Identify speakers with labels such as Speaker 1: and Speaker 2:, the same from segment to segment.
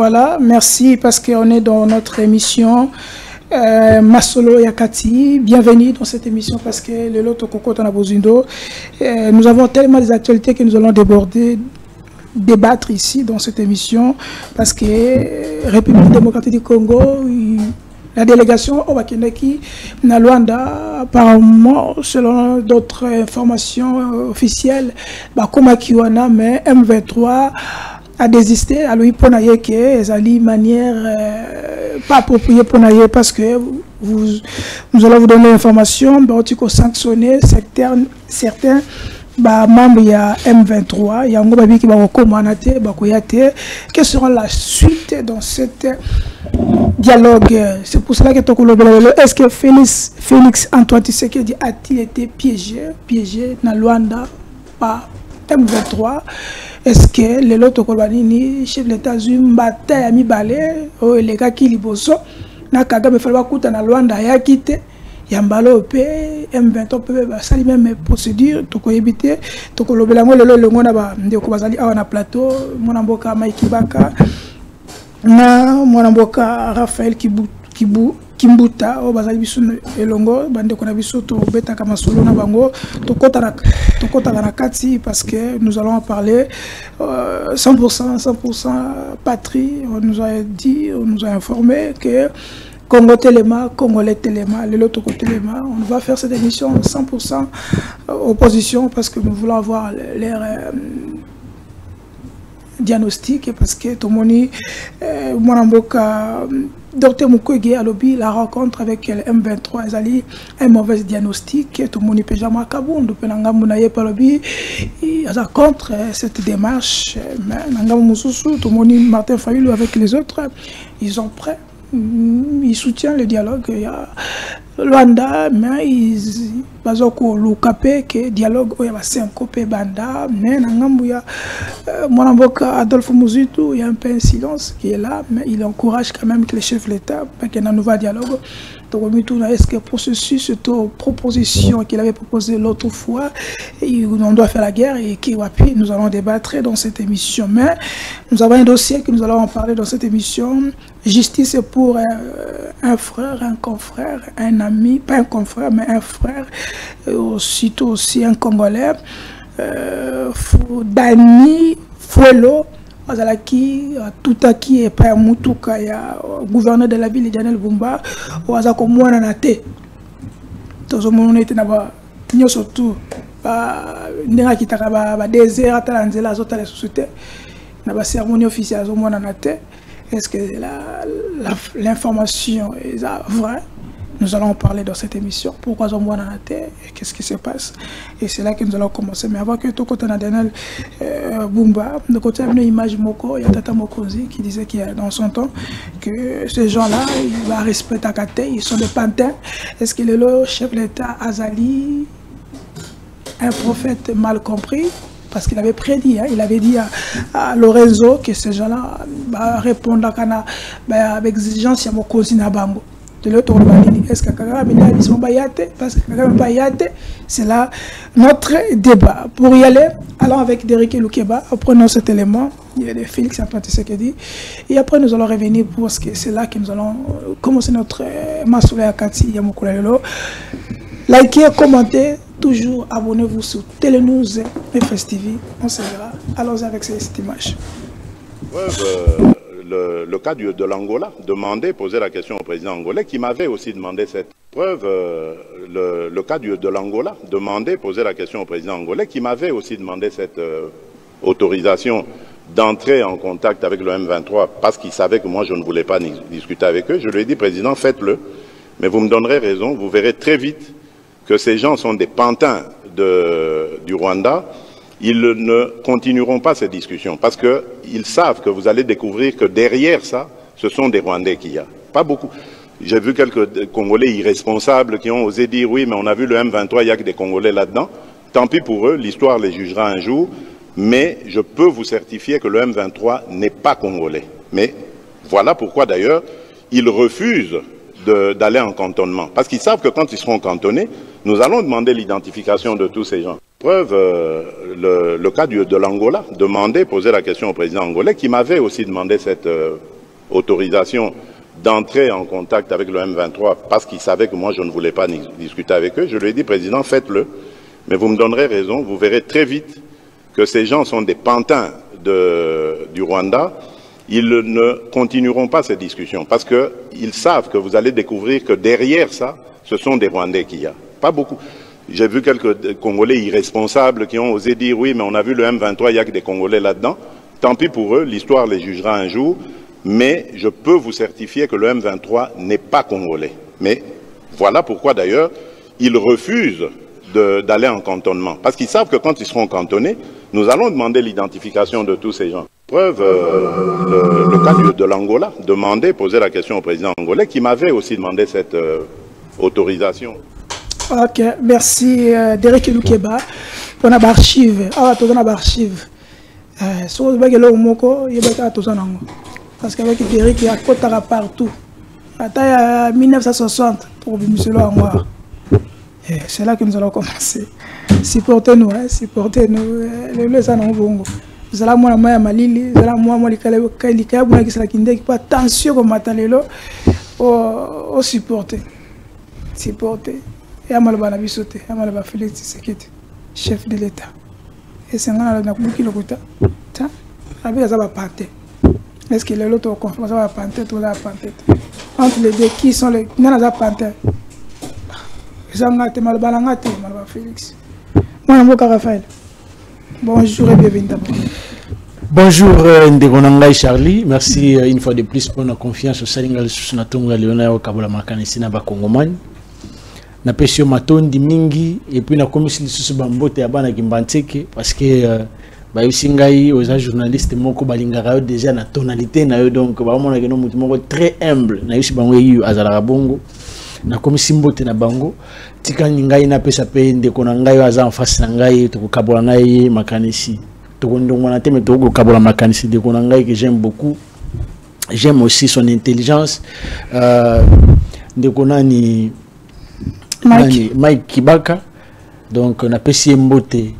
Speaker 1: Voilà, merci parce qu'on est dans notre émission Masolo Yakati. Bienvenue dans cette émission parce que le lot Kokota Nabozindo. Nous avons tellement des actualités que nous allons débattre ici dans cette émission parce que République démocratique du Congo, la délégation au Bakendaki, Nalwanda, apparemment, selon d'autres informations officielles, Bakoma Kiwana, mais M23 a désisté. Alors, il peut naïe que c'est une manière pas appropriée pour naïe parce que nous allons vous donner l'information, il faut sanctionner certains membres de M23, il y a un groupe qui va recommander, quelle sera la suite dans cette dialogue. C'est pour cela que est-ce que Félix Antoine Tshisekedi a-t-il été piégé dans Luanda par M23? Est-ce que les autres Kolbanini, chef de l'État, bataille à mi-balé, les gars qui liboso, na Kagame falloir couper dans Luanda, ya quitté, Yambalo pe M23 pe sali même procédure, to ko éviter, to ko lobela ngo lelo lengo na ba ndeko bazali awa na plateau, mona mboka Mike Baka, na mona mboka Raphaël Kimbuta o bazali biso elongo bande ko na biso to beta kama solo na bango to kota na kati parce que nous allons en parler 100% patrie. On nous a dit, on nous a informé que Congo Téléma, Congolais Téléma, le Loto Téléma, on va faire cette émission 100% opposition parce que nous voulons avoir l'air diagnostic parce que tout le monde Dr Mukwege a lobby la rencontre avec le M23 ezali un mauvais diagnostic. Tout le monde peut jamais Kabundu penanga munaye par lobby il a contre cette démarche mais nanga mususu tout le monde Martin Fayulu avec les autres ils sont prêts. Ils soutiennent le dialogue. Il y a Luanda, mais ils bazoko lukape que dialogue il y a 5 copé banda, mais nangambuya mon avocat Adolphe Muzitu, il y a un peu un silence qui est là, mais il encourage quand même que les chefs de l'État pour qu'il y ait un nouveau dialogue. Donc est-ce que le processus, cette proposition qu'il avait proposée l'autre fois, on doit faire la guerre et qui puis nous allons débattre dans cette émission. Mais nous avons un dossier que nous allons en parler dans cette émission. Justice pour un frère, un confrère, un ami, pas un confrère, mais un frère, aussitôt aussi un Congolais, Dani Fuelo, Azalaki, Toutaki et Père Moutouka, gouverneur de la ville, Daniel Bumba, Azako Mouananate. Tout le monde était là-bas, nous surtout, Nera Kitaka, désert, Atalanzela, Zota, la société, la cérémonie officielle, Mouananate. Est-ce que l'information est vraie? Nous allons en parler dans cette émission. Pourquoi nous sommes dans la terre et qu'est-ce qui se passe? Et c'est là que nous allons commencer. Mais avant que tout côté Daniel Bumba, de côté une image Moko, il y a Tata Mokozi qui disait qu'il y a dans son temps que ces gens-là, ils vont respecter Takate, ils sont des pantins. Est-ce que le chef de l'État Azali, un prophète mal compris? Parce qu'il avait prédit, hein, il avait dit à Lorenzo que ces gens-là répondent avec exigence à Mokozi Nabango. De l'autre, est-ce que Kagame a dit son bayate? Parce que Kagame bayate, c'est là notre débat. Pour y aller, allons avec Derrick Lukeba, prenons cet élément, il y a des Félix Antoine Tshisekedi, et après nous allons revenir parce que c'est là que nous allons commencer notre Masolo Yakati Yamokulelo. Likez, commentez. Toujours abonnez-vous sur Télénews et FSTV. On se verra. Allons avec cette image.
Speaker 2: Ouais, le cas de l'Angola, poser la question au président angolais qui m'avait aussi demandé cette preuve. Le cas de l'Angola, poser la question au président angolais qui m'avait aussi demandé cette autorisation d'entrer en contact avec le M23 parce qu'il savait que moi je ne voulais pas discuter avec eux. Je lui ai dit, président, faites-le, mais vous me donnerez raison, vous verrez très vite que ces gens sont des pantins du Rwanda. Ils ne continueront pas cette discussion parce qu'ils savent que vous allez découvrir que derrière ça, ce sont des Rwandais qu'il y a. Pas beaucoup. J'ai vu quelques Congolais irresponsables qui ont osé dire oui, mais on a vu le M23, il n'y a que des Congolais là-dedans. Tant pis pour eux, l'histoire les jugera un jour. Mais je peux vous certifier que le M23 n'est pas Congolais. Mais voilà pourquoi d'ailleurs, ils refusent d'aller en cantonnement. Parce qu'ils savent que quand ils seront cantonnés, nous allons demander l'identification de tous ces gens. Preuve, le cas de l'Angola, poser la question au président angolais qui m'avait aussi demandé cette autorisation d'entrer en contact avec le M23 parce qu'il savait que moi je ne voulais pas discuter avec eux. Je lui ai dit, président, faites-le, mais vous me donnerez raison, vous verrez très vite que ces gens sont des pantins du Rwanda. Ils ne continueront pas ces discussions parce qu'ils savent que vous allez découvrir que derrière ça, ce sont des Rwandais qu'il y a. Pas beaucoup. J'ai vu quelques Congolais irresponsables qui ont osé dire oui, mais on a vu le M23, il n'y a que des Congolais là-dedans. Tant pis pour eux, l'histoire les jugera un jour. Mais je peux vous certifier que le M23 n'est pas congolais. Mais voilà pourquoi d'ailleurs, ils refusent d'aller en cantonnement. Parce qu'ils savent que quand ils seront cantonnés, nous allons demander l'identification de tous ces gens. Preuve, le cas de l'Angola, poser la question au président angolais qui m'avait aussi demandé cette autorisation.
Speaker 1: Ok, merci Derek Lukeba. On a archive. Ah, on a archive. Si vous avez le mot, il y a tout ça. Parce qu'avec Derek, il y a Kotara partout. À 1960, pour monsieur Loa. C'est là que nous allons commencer. Supportez-nous, supportez-nous. Les gens ont bon. Vous allez moi ma malili, vous allez moi les calibres, vous allez qui n'est pas attention comme matalelo. Au supporter. Et Amalba Nabisote, Amalba Félix Tshisekedi, chef de l'État. Et c'est un peu qui le coûte. Avec ça va panter. Est-ce qu'il est l'autre conférence va panter, tout va panter. Entre les deux, qui sont les nana panter? Zamate Malba Langate, Malba Félix. Moi, je Raphaël. Bonjour et bienvenue d'abord.
Speaker 3: Bonjour Ndegonangai Charlie, merci une fois de plus pour la confiance au Salinga Sunatonga Léonard Kabola Makanisi na Bakongomani. Na pesio matondi mingi et puis na komisi lisusu bambote ya bana kimbanteke parce que ba yusingai aux journalistes moko balingaka déjà na tonalité na yo donc ba mona keno mutu moko très humble na yusi bango yu azala bongo na komisi mbote na bango tika ngai na pesa pe ndeko na ngai aza en face na ngai to kabola ngai makanisi to ndongwana te me to kabola makanisi ndeko na ngai que j'aime beaucoup. J'aime aussi son intelligence ndeko nani Mike Kibaka, donc on a payé mbote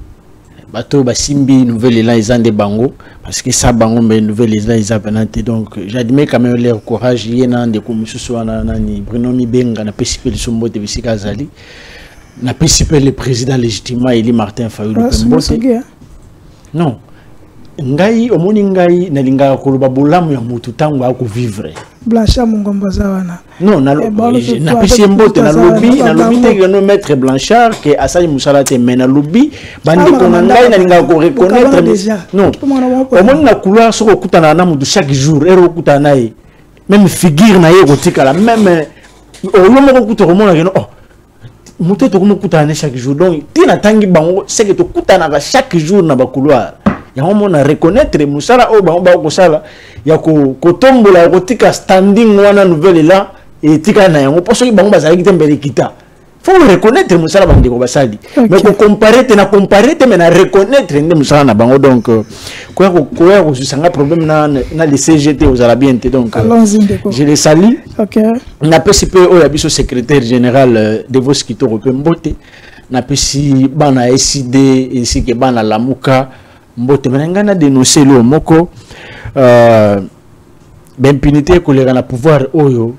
Speaker 3: bateau basimbi nouvelle élan ils ont des bango parce que ça bango mais nouvelle élan ils ont donc j'admets quand même leur courage yena de comme ce nani Bruno Mibenga na payé le sombote bisika zali na payé le président légitimement Eli Martin Fayulu mbote non ngai omoni ngai na linga koloba bolamu ya mutu tango ako vivre
Speaker 1: Blanchard Mungomba zawana
Speaker 3: non na pesi mbote na lobby te no maître Blanchard que asali musala te mais na lobby bande ko ngai na linga ko reconnaître non omoni na couloir soko kutana na mutu chaque jour ero kutana ye même figure na ye kotika la même olomo ko kutoro mona que non mutu to ko kutana chaque jour donc tina tangi bango c'est que to kutana chaque jour na ba couloir ya on reconnaître musala o ba ko sala ya ko tombola ko tika standing wana nouvelle là et tika na yango poso ki bango bazali kitembele kita faut reconnaître musala bandi ko basali mais ko comparer te mais na reconnaître ndé musala na bango donc ko sanga problème na les CGT aux arabiens donc je les salue.
Speaker 1: OK
Speaker 3: na PCP o ya biso secrétaire général de vos kitoro pembote na pesi bana SID ainsi que bana Lamuka mbote menanga dénoncer le moko d'impunité kolera na pouvoir oyo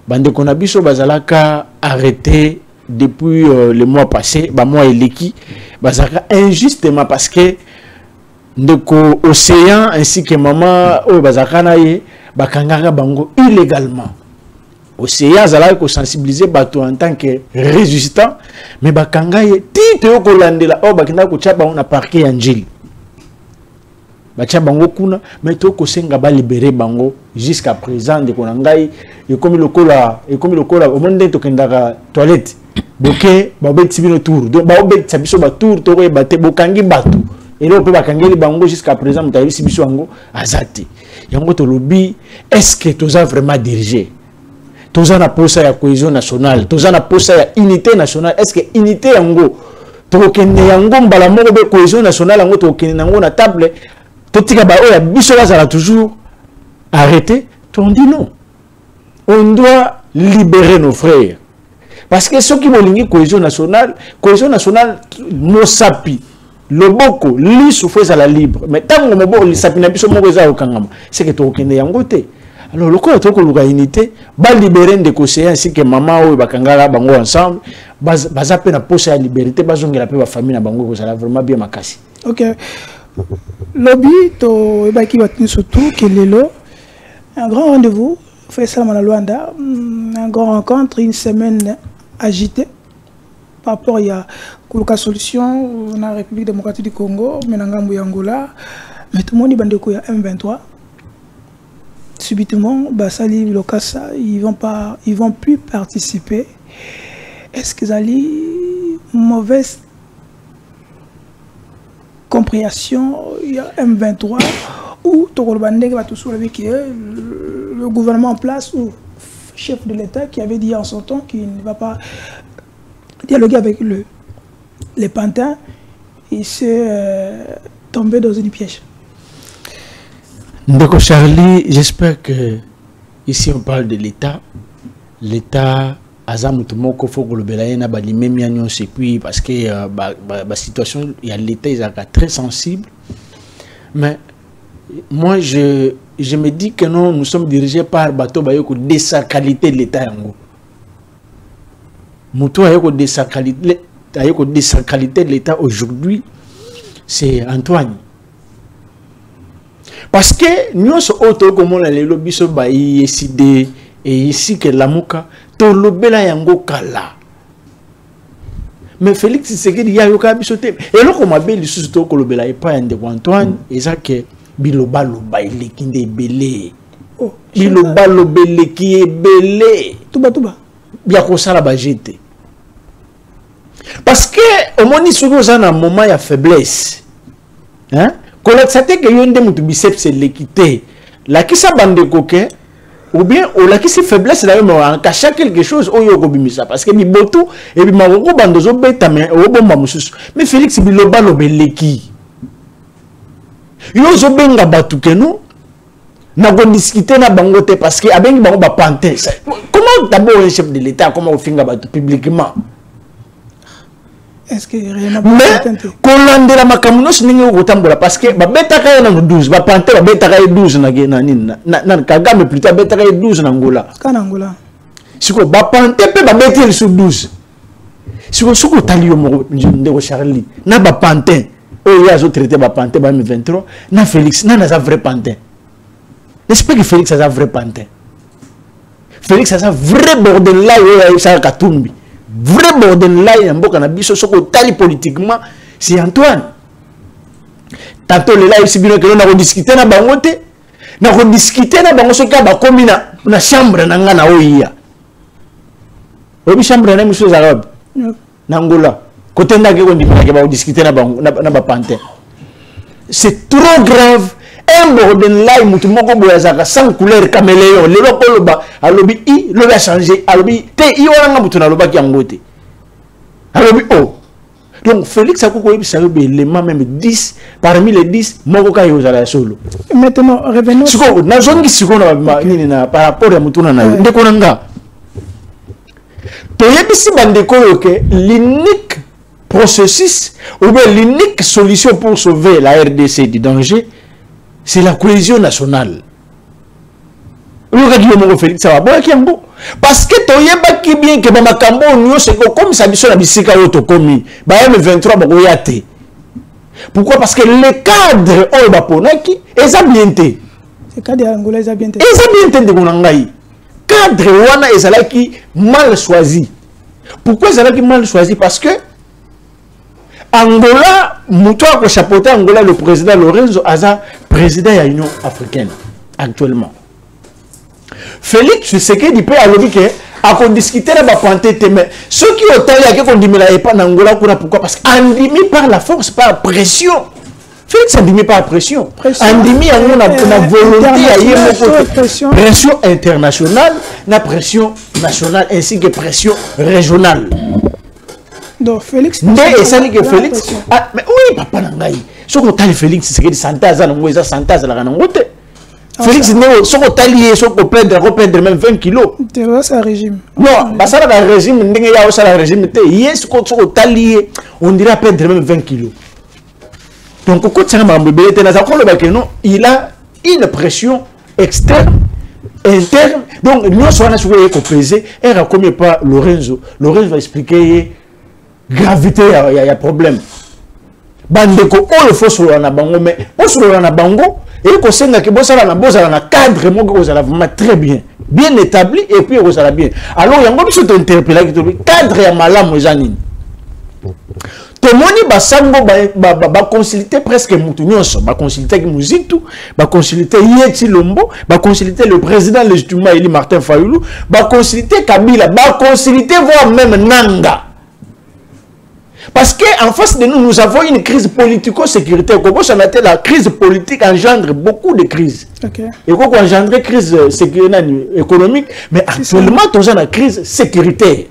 Speaker 3: bande kona biso bazalaka arrêté depuis le mois passé ba mois eleki bazalaka injustement parce que ndeko Océan ainsi que maman oyo bazalaka na ye bakangaka bango illégalement. Océan azalaka ko sensibiliser bato en tant que résistant mais bakanga ye tite yo kolandela o bakinda ko tcha bango na parquet ya Njili bacha bango kuna mais to ko senga ba libérer bango jusqu'à présent de konangai et comme le cola au monde to kendaka toilette boké ba beti bino tour donc ba beti biso ba tour to ko baté bokangi batu et là peut bakangeli bango jusqu'à présent mutayi biso bango azati yango to lobby est-ce que toza vraiment dirigé toza na posa ya cohésion nationale toza na posa ya unité nationale est-ce que unité yango to kende yango mbala moko be cohésion nationale yango to kende yango na table totika ba oya biso bazala toujours arrêté on dit non on doit libérer nos frères parce que ceux qui bolingi cohésion nationale no sapi loboko lisu feza la libre mais tango mobo li sapi na biso moko eza okangama c'est que to kende yango te. Alors le ko to ko luka unité ba libérer ndeko c'est ainsi que maman o bakangala bango ensemble baza pe na posa ya liberté bazongela pe ba famille na bango ko ça vraiment bien makasi.
Speaker 1: OK. Lobby to ebaki batni surtout que lelo un grand rendez-vous fait ça à Luanda, un grand rencontre, une semaine agitée par rapport à Kuluka Solution dans la République démocratique du Congo, Menangambu Angola, mais tout le monde est bandeko ya M23. Subitement, Bassali Lokassa, ils vont plus participer. Est-ce qu'ils ont une mauvaise compréhension, il y a M23 ou le gouvernement en place ou chef de l'État qui avait dit en son temps qu'il ne va pas dialoguer avec les pantins, il s'est tombé dans une piège.
Speaker 3: Ndeko Charlie, j'espère que ici on parle de l'État. L'État Azamutumoko faut que le Belaïna balimemianyon c'est puis parce que la situation il y a l'État est très sensible. Mais moi je me dis que non, nous sommes dirigés par bateau bayoko désacralité de l'État yango. Muto ayoko désacralité de l'État aujourd'hui, c'est Antoine. Parce que nous sommes auto comme on a les lobbies so bayi décidé et ici que Lamuka to lobela yango kala. Mais Félix Tshisekedi ya yoka bisote et là comme abeli surtout ko lobela et pas Ndeko Antoine et ça que biloba loba eleki nde belé. Oh, biloba lobele qui est belé. Tuba bien ko sala ba jeté. Parce que au moins ni souvent ça un moment il y a faiblesse. Hein? Quand ça te que yonde mutu biceps c'est l'équité. La qui ça bande coquin ou bien ou la qui c'est faiblesse là mais en cacher quelque chose au yoko bimisa parce que biboto et bi maroko bandozo beta mais au bomba mususu. Mais Félix biloba lobeleki. Yo zo benga batuke no na go discuter na bangote parce que abengi bango ba pantin. Comment d'abord un chef de l'État comment on finga batu publiquement?
Speaker 1: Est-ce que rien
Speaker 3: mais kolande la makamuno siningi otambola parce que ba beta kaya na 12 ba pantin ba beta kaya 12 na nini na Kagame plutôt beta kaya 12 na Angola.
Speaker 1: Kana Angola.
Speaker 3: Siko ba pantin pe ba beta sur 12. Siko talio mo Ndeko Charlie na ba pantin oh ya zo traité ba pantin ba M23 na Félix na za vrai pantin. N'est-ce pas que Félix a un vrai pantin? Félix a un vrai bordel là où il a Katumbi. Vrai bordel là, il y a un bon cannabis, ce qu'on tali politiquement, c'est Antoine. Tantôt, les là, il s'est bien que l'on a rediscuté dans la bangote, on a rediscuté dans la bangote, on a commis dans la chambre, dans la OIA. La chambre, dans la chose arabe, dans Angola. Côté de la discuter dans la pantin. C'est trop grave. Un bordel là, il y a sans couleur caméléon. Le lobby a lobby i, lobby a changé. A lobby te i on a mouton a lobby qui a ngoté. A lobby o. Donc Félix a coucou ça lobby les même 10 parmi les 10 mokoka yo za la solo.
Speaker 1: Maintenant revenons.
Speaker 3: Siko na zone qui siko na par rapport à mouton na yo. Ndeko nanga. To yebisi bandeko yo ke l'unique processus ou bien l'unique solution pour sauver la RDC du danger c'est la cohésion nationale. Parce que tu as bien que Makambo, c'est comme ça, la bisika autocomi. M23 pourquoi? Parce que les cadres Obaponaki, ils ont bien été.
Speaker 1: Les cadres angolais, ils ont bien été.
Speaker 3: Ils ont bien été. Cadre Wana, ils ont mal choisi. Pourquoi ils ont mal choisi? Parce que Angola, Moutoua ko chapeauté Angola, le président Lorenzo Aza, président de l'Union africaine actuellement. Félix Tshisekedi peut aller dire qu'on discuter là, mais ceux qui ont taillé qu'on dit mais pas en Angola, pourquoi? Parce qu'andimi par la force, par pression. Félix andimi par pression. Andimi on a volonté pression internationale, la pression nationale ainsi que pression régionale.
Speaker 1: Donc Félix.
Speaker 3: Et ça dit que Félix. Ah, mais oui, papa Nangaï. Ce qu'on t'a Félix, c'est que Santaza, Santaza, la Ranangote. Félix Néo, son talier, son perdre même 20 kilos.
Speaker 1: C'est un régime.
Speaker 3: Non, bah ça le régime, le régime, yes, son talier, on dirait perdre même 20 kilos. Donc, il a une pression externe, interne. Donc, nous sommes pesé, et ne connaît pas Lorenzo. Lorenzo va expliquer gravité, il y a problème. Bandeko, on le faut sur la bango, mais on sur la bango, et qu'on sait que vous avez un cadre, vous avez très bien établi, et puis vous avez bien. Alors, il y a un peu interpellé, cadre et malam, vous avez tout le monde va consulter presque Moutounios, va consulter Mouzitou, va consulter Yeti Lombo, va consulter le président légitimement élu Martin Fayoulou, va consulter Kabila, va consulter voire même Nanga. Parce qu'en face de nous, nous avons une crise politico-sécuritaire. Comment ça a la crise politique engendre beaucoup de crises. Et quoi engendre crise économique, mais actuellement, nous avons la crise sécuritaire.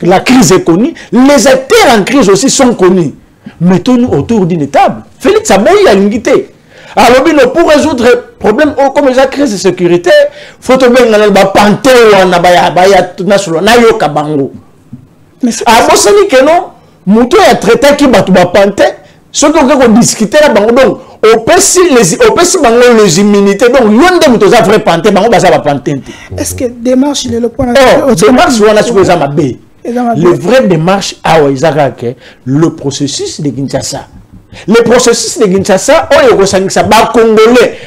Speaker 3: La crise est connue. Les acteurs en crise aussi sont connus. Mettons-nous autour d'une table. Félix Aboui a l'unité. Alors, pour résoudre le problème, comme la crise sécuritaire, il faut que nous ayons Moutou a traité qui va tout panté, ce qu'on discuter là, donc, au PC les immunités, donc, l'un des moutons a vrai panté, va panté.
Speaker 1: Est-ce que démarche, il est le point
Speaker 3: démarche, on a sur ma baie. Le vrai démarche, le processus de Kinshasa. Le processus de Kinshasa, on est ça, Congolais,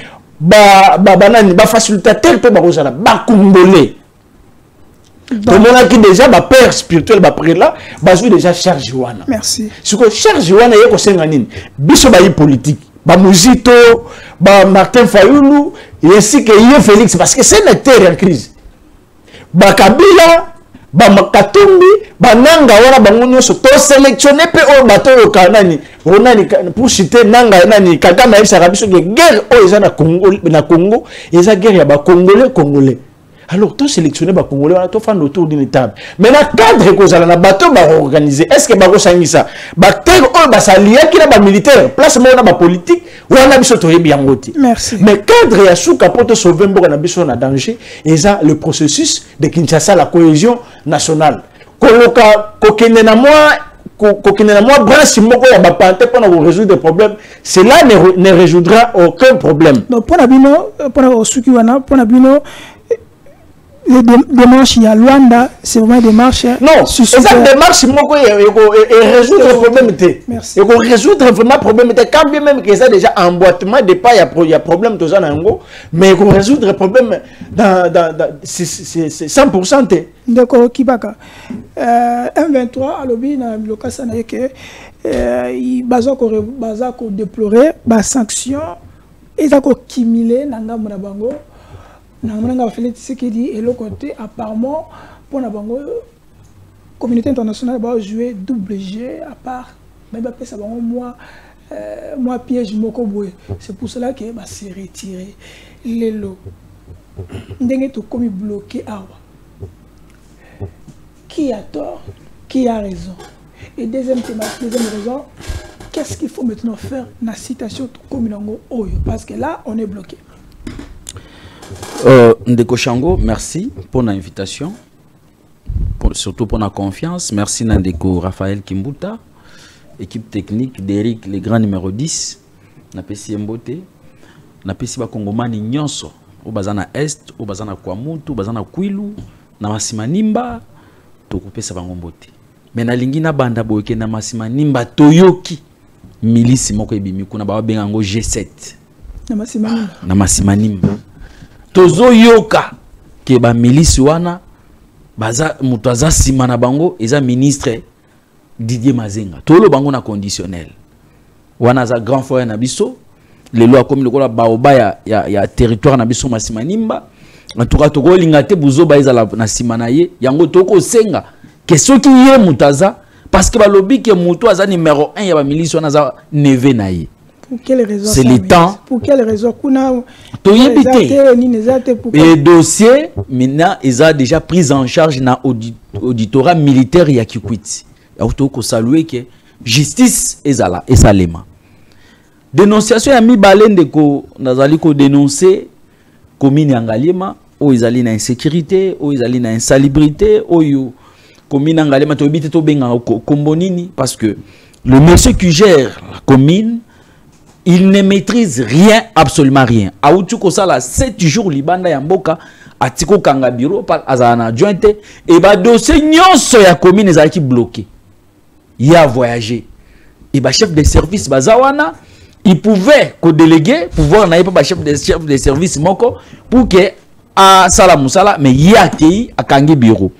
Speaker 3: facilitateur, Congolais. Tout le monde qui déjà ma père spirituel va prier là, basu déjà charge wana.
Speaker 1: Merci.
Speaker 3: Ce que charge wana yeko senganine, biso ba politique, ba Muzito, ba Martin Fayoulou, et ainsi que Yé Félix parce que c'est un acteur en crise. Ba Kabila, ba Makatumbi, ba Nanga wana bango nyoso to sélectionner pe o bato yo kanani, ronani pour citer Nanga nani Kagame isa rabiso que guerre o eza na Congo, eza guerre ya ba Congolais. Alors, tout sélectionné, les Congolais, on a tout fait autour d'une table. Mais dans le cadre que vous avez, bateau organisé. Est-ce que vous avez ça? Bateau, ça lié qui est militaire. Place, on a politique, ou on a besoin bien voté.
Speaker 1: Merci.
Speaker 3: Mais cadre, il y a sous capot sauver, on a besoin de danger. Et ça, le processus de Kinshasa, la cohésion nationale. Coloca, coquinena moi, brasse, moko ya bapante pour nous résoudre des problèmes. Cela ne résoudra aucun problème.
Speaker 1: Donc, pour Nabino, pour Nabino, les démarches, il y a Luanda, c'est vraiment des démarches.
Speaker 3: Non, c'est ça, démarche, et résoudre le problème.
Speaker 1: Merci.
Speaker 3: Et résoudre vraiment le problème. Quand bien même que ça déjà emboîtement de pas, il y a problème tout ça dans le mais résoudre le problème c'est 100%.
Speaker 1: D'accord, Kibaka. M23, à l'objet, dans le cas, ça n'a que il baza ko déplorer, bas sanctions, et ça ko cumuler dans la bango. Nous Félix Tshisekedi et l'autre côté, apparemment, pour la communauté internationale va jouer double jeu, à part, moi piège Mokoboé. C'est pour cela que c'est retiré. Les lots. Nous comme bloqué. Qui a tort? Qui a raison? Et deuxième raison, qu'est-ce qu'il faut maintenant faire dans la situation commune? Parce que là, on est bloqué.
Speaker 4: Ndeko Shango, merci pour l'invitation, surtout pour la confiance. Merci Ndeko Raphaël Kimbuta, équipe technique d'Eric, le grand numéro 10. Napesi Mbote, napesi ba Kongomani nyonso, au bazana Est, au bazana Kwamutu, au bazana Kwilu, na Masimanimba, tokopesa bango Mbote. Mais na lingi na banda boyeke na Masimanimba toyoki, milisi moko ebimi kuna ba bengango G7. Na Masimanimba. Tozo yoka ke ba milisi wana baza mutaza simana bango eza ministre Didier Mazenga tolo bango na conditionnel wana za grand frère na biso le loi comme le kola baoba ya territoire na biso Masimanimba en tout cas toko lingate buzo ba ezala na simana ye yango toko senga que ceux qui yé mutaza parce que ba lobby ke mutu aza numéro 1 ya ba milisi wana za neve na ye.
Speaker 1: Pour quelle raison?
Speaker 4: C'est le temps.
Speaker 1: Pour quelle raison?
Speaker 4: Et dossier, maintenant, ils ont déjà pris en charge dans l'auditorat militaire et à Kikwiti. Il faut saluer que justice est là, et ça l'est. Dénonciation a mis baleine de ko nazali ko dénoncer commune Ngaliema où ils allaient na insécurité, où ils allaient na insalubrité, où commune Ngaliema to bité to benga kombonini parce que le monsieur qui gère la commune, il ne maîtrise rien, absolument rien. Aoutou Kosala 7 jours libanda yamboka atiko kanga bureau par azana adjointe et ba dossier nyonso ya commune ezaki bloqué. Il a voyagé. Et ba chef de service bazawana, il pouvait co-déléguer pouvoir na pas chef de service moko pour que a sala musala mais il a ki akangi bureau.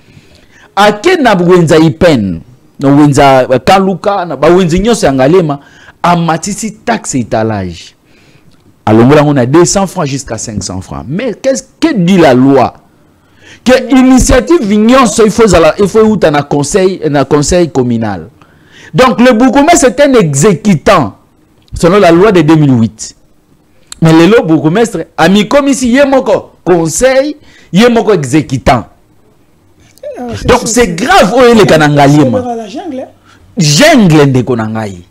Speaker 4: Ake na bwenza ipen, na bwenza kaluka na ba wenzi nyonso Ngaliema a matisi taxe étalage. Alors on a 200 francs jusqu'à 500 francs. Mais qu'est-ce que dit la loi? Que initiative vignon il faut où un conseil communal. Donc le bourgmestre c'est un exécutant selon la loi de 2008. Mais le bourgmestre a mis comme ici yemoko conseil, yemoko exécutant. Donc c'est grave où il est kanangaliema. Jungle de konangai.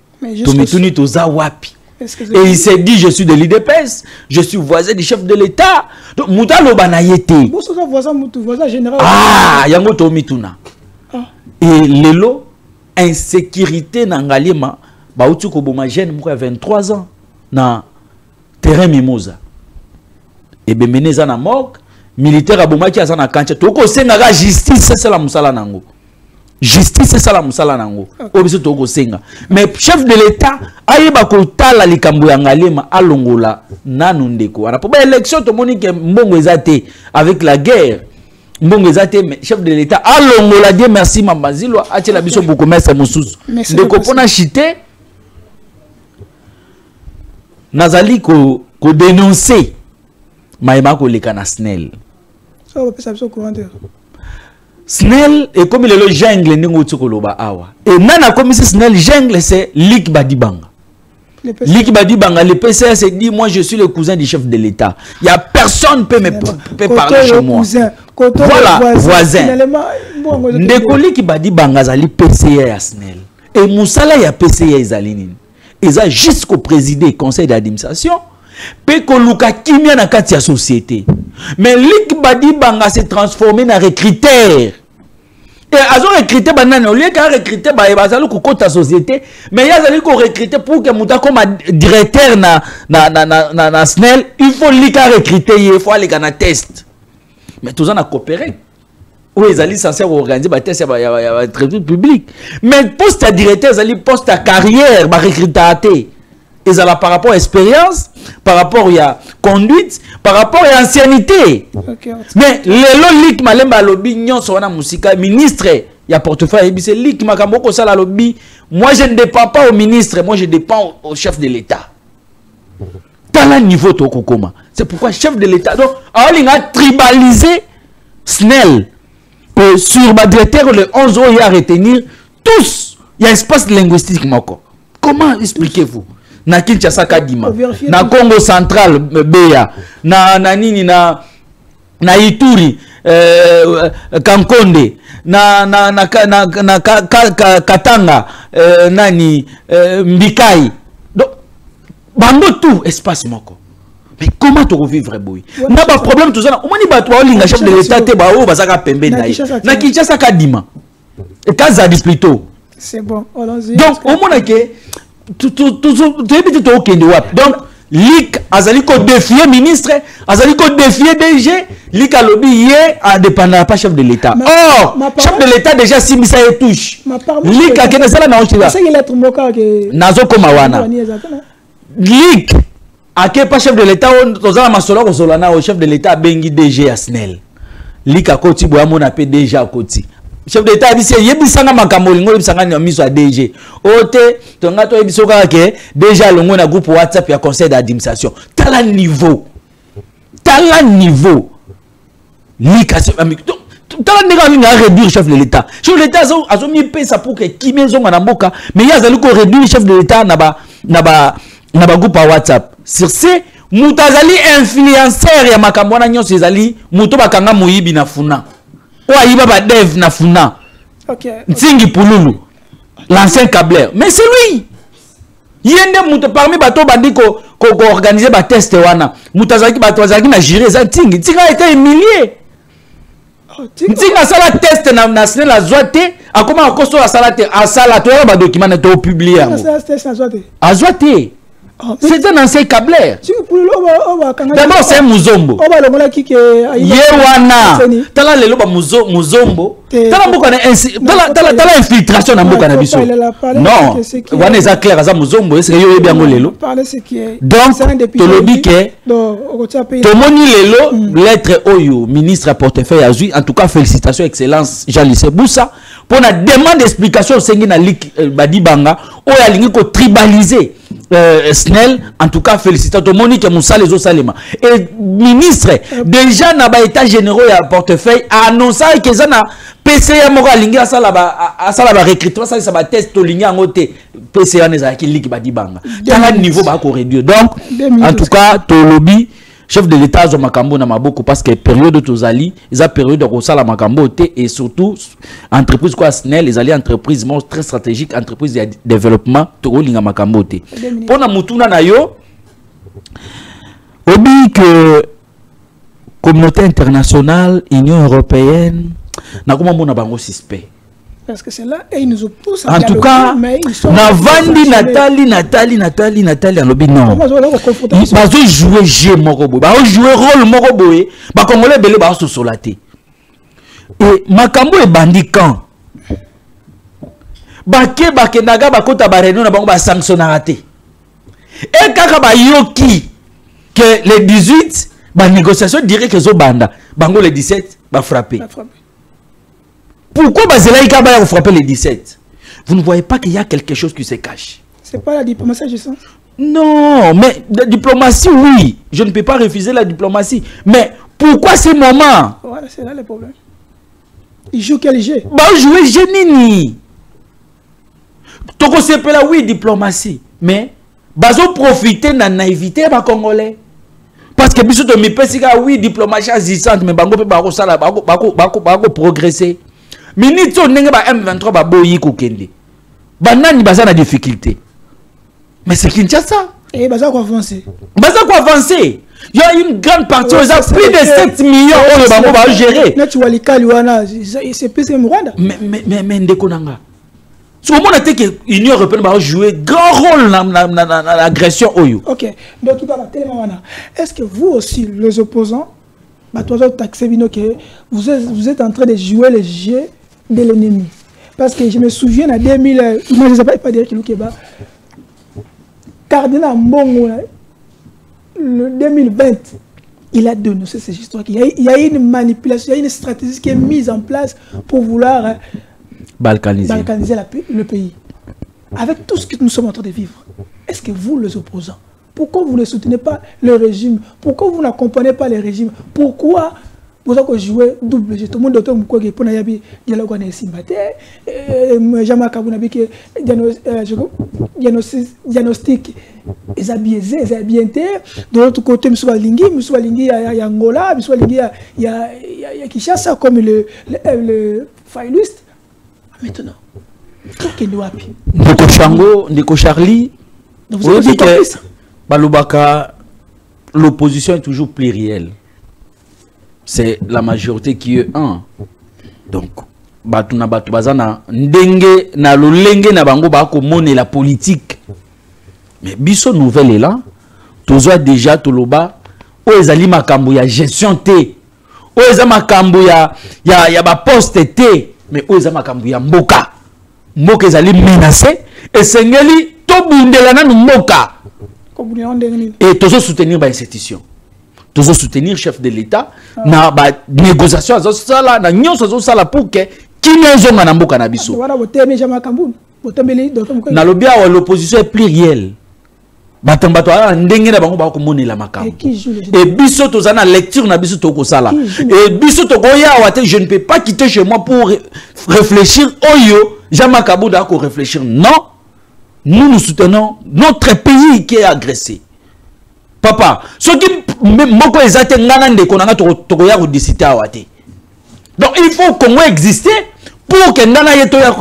Speaker 4: Tomituni toza wapi. Et il s'est dit, je suis de l'IDPS, je suis voisin du chef de l'État. Donc, Moutalo Banayete.
Speaker 1: Voisin général.
Speaker 4: Ah, Yango Tomituna. Et Lelo, insécurité dans Ngaliema, Baoutou Koboma jeune, moi 23 ans, dans terrain Mimosa. Et bien, meneza na mok, militaire à Bomaki à Zana Kancha, Toko Senga, justice, c'est la Moussala Nango. Justice c'est ça la musala nango obiso toko senga mais chef de l'état ayeba ko tala likambo ya Ngaliema alongola nanu ndeko ana po ba élection to monique mbongo ezate avec la guerre mbongo ezate mais chef de l'état alongola Dieu merci Mambazilo atela biso beaucoup messe mususu ndeko pona chité nazali ko dénoncer maïma ko leka na SNEL
Speaker 1: ça va passer au courant.
Speaker 4: SNEL et comme le jungle n'ingo tsokoloba awa et nana comme si SNEL jungle c'est Lik Badibanga. Lik Badibanga le PCS s'est dit moi je suis le cousin du chef de l'État. Il y a personne peut me parler chez moi. Voilà voisin. Ndeko Lik Badibanga zali PCA ya SNEL et Moussala ya PCA ezalini. Eza jusqu'au président conseil d'administration pe ko luka kimia na kati ya société. Mais Lik Badibanga s'est transformé en recruteur. Et ils ont recruté banane au lieu qu'à recruter bazalo ko kota société, mais ils ont recruté pour que muta comme directeur na SNEL, il faut Lik recruter, il faut aller na test. Mais tous on a coopéré. Oui, ils allaient censés organiser des tests à public. Mais poste à directeur, ils allaient poste à carrière, ba recruter. Ils ont par rapport à l'expérience, par rapport à conduite, par rapport à l'ancienneté. Mais les Lik Malemba lobby nyon sona musika ministre il y a portefeuille c'est Lik Makamboko sala lobby. Moi je ne dépends pas au ministre, moi je dépends au chef de l'État. Dans le niveau to kokoma. C'est pourquoi chef de l'État donc il a tribalisé SNEL que sur ma directeur le 11 ans il a retenir tous il y a espace linguistique moko. Comment expliquez-vous? Na Kinshasa Kadima, na Congo central Beya, na nini na Ituri, Kankonde, na Katanga, nani Mbikai. Donc, bango tout espace moko. Mais comment tu revivre boy? Na ba problème tout ça. Omani ba toi linga chef de l'État te ba o bazaka pembe na Kinshasa Kadima. Et Kazadi plutôt.
Speaker 1: C'est bon. Allons-y.
Speaker 4: Donc au moins que donc Lik Azaliko défier ministre, Azaliko défier DG, Lik a lobby hier indépendant pas chef de l'État. Oh, chef de l'État déjà si ça y touche. Lik a kena sala na ochila. Nazo komawana. Lik a ke pas chef de l'État tozala masolo ko solana au chef de l'État bengi DG à SNEL. Lik a koti boya mona pe DG a koti. Chef d'État dit c'est yebisanga makambo lingo yebisanga na miso a DG. Ote tonga to yebisoka ke déjà longo na groupe WhatsApp ya conseil d'administration. Tala niveau. Lika tala nega linga réduire chef de l'État. Chef de l'État azo mi pesa pour que kimenzo na mboka mais ya zali ko réduire chef de l'État na ba groupe WhatsApp. Sur ce mutazali influenceur ya makambo na nyonso ezali muto bakanga moyibi na funa. Ouaïba ba dev na funa. Ntingi Pululu. L'ancien câbleur. Mais c'est lui. Yende muto parmi bato bandiko organiser ba test wana mutazaki ba twazaki na jury za tingi tinga été humilié tinga sala test na SNEL la zoate akoma akoso la sala te asala to ba document na to publier azwate. C'est un ancien câbleur. D'abord, c'est Muzombo. Yewana. Tala lelo ba Muzombo. Tala mboka na tala infiltration na mboka na biso. Non. Wana eza clair za Muzombo, est-ce que yo bien lelo? Donc, tolobi ke tomoni lelo lettre oyo ministre à portefeuille azui. En tout cas, félicitations excellence Jean-Lycée Boussa pour la demande d'explication sengi na lik badibanga oyo alingi ko tribaliser SNEL. En tout cas, félicitations Monique Moussa les Salema. Et ministre, déjà dans l'état généraux et à portefeuille, a annoncé que ça na PCA moko lingi asala ba recrutement ça ba test lingi ngote PCA neza ki liki ba dibanga. Tala niveau ba ko réduire. Donc en tout cas, to lobby chef de l'état zo makambo na maboko parce que période tozali, eza période de sala makambo te et surtout entreprise quoi SNEL, les alliés entreprises très stratégique, entreprise de développement to linga makambo te. Pona mutuna na yo obi que communauté internationale, Union européenne na comment mona bango suspect.
Speaker 1: Parce que c'est là et ils nous opposent.
Speaker 4: En tout cas, Navandi Nathalie en lobby non. Ils ont joué jeu morobo, ils ont joué rôle morobo, ils congolais belé ba so solaté. Et makambo e bandi quand Bake naga bakota ba réunion na bango ba sanctionnaraté. Et kaka ba yoki que les 18 ba négociation dirait que zo banda, bango les 17 ba frapper. Pourquoi Bazelaïka va frapper les 17? Vous ne voyez pas qu'il y a quelque chose qui se cache?
Speaker 1: C'est pas la diplomatie, je sens.
Speaker 4: Non, mais la diplomatie, oui. Je ne peux pas refuser la diplomatie. Mais pourquoi ces moments?
Speaker 1: Voilà, c'est là le problème. Ils jouent quel jeu?
Speaker 4: Bah, jouer génie. Toko sepela, oui, diplomatie. Mais, bazo profiter de la naïveté des Congolais. Parce que biso to mi pesika, oui, diplomatie assistante, mais bango pe bako sala, bako progresser. Minito nenge ba M23 ba boyi ko kende. Banani baza na difficulté. Mais c'est Kinshasa.
Speaker 1: Et baza ko avancer.
Speaker 4: Baza ko avancer. Il y a une grande partie, ils ont plus de 7 millions de bango ba gérer.
Speaker 1: Na tu walikali wana, c'est plus Rwanda.
Speaker 4: Mais ndeko nanga. Si au moment que l'Union européenne va jouer grand rôle dans l'agression oyo.
Speaker 1: OK. Donc tout à l'heure, est-ce que vous aussi les opposants vous êtes en train de jouer le jeu de l'ennemi? Parce que je me souviens en 2000, je ne sais pas dire qu'il y a Cardinal Mbongo, le 2020, il a dénoncé cette histoire. Il y a une manipulation, il y a une stratégie qui est mise en place pour vouloir balkaniser le pays. Avec tout ce que nous sommes en train de vivre, est-ce que vous, les opposants, pourquoi vous ne soutenez pas le régime? Pourquoi vous n'accompagnez pas le régime? Pourquoi vous avez joué double jeu? Tout le monde doit pour dialogue avec Simbate, diagnostic, ils ont biaisé, ils ont bienté. De l'autre côté, M. Walingi, il y a Angola, M. Walingi, il y a Kinshasa comme le failiste. Maintenant,
Speaker 4: Ndeko Charlie, vous dites que Balubaka, l'opposition est toujours plurielle. C'est la majorité qui est un. Donc, Batuna Batubazana, Ndenge, na Lolenge, na Bango Bako, Mone, la politique. Mais Bisso nouvelle est là. Tozoa déjà Toloba, Oezali Makambo, ya gestion T. Oezali Makambo, ya poste T. Mais Oezali Makambo, ya Mboka. Mboka ezali menacé. Et Sengeli, Tobundelana Mboka. Et toujours soutenir les institutions. Toujours soutenir le chef de l'État. Dans la négociation, pour que qui n'a pas nabiso. L'opposition est plurielle. Et biso tozana lecture na biso toko sala. Et biso toko ya je ne peux pas quitter chez moi pour réfléchir. Oyo, Jamakabou dako réfléchir. Non. Nous soutenons notre pays qui est agressé. Papa, ce qui moko ezate ngana ndeko nanga tokoya ko discuter awate. Donc il faut qu'on exister pour que Ndana ye toya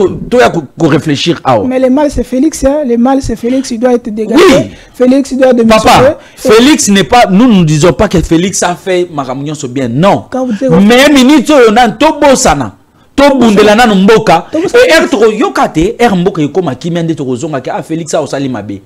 Speaker 4: réfléchir à.
Speaker 1: Mais le mal c'est Félix, hein. Le mal c'est Félix, il doit être dégagé.
Speaker 4: Oui.
Speaker 1: Félix il doit démissionner.
Speaker 4: Papa, Félix n'est pas, nous ne disons pas que Félix a fait Maramunion ce bien, non. Mais minute on a tobo sana. Tobundela na mboka et ertro yokate mboka yekoma kimende tokozonga ke a Félix a osali mabe.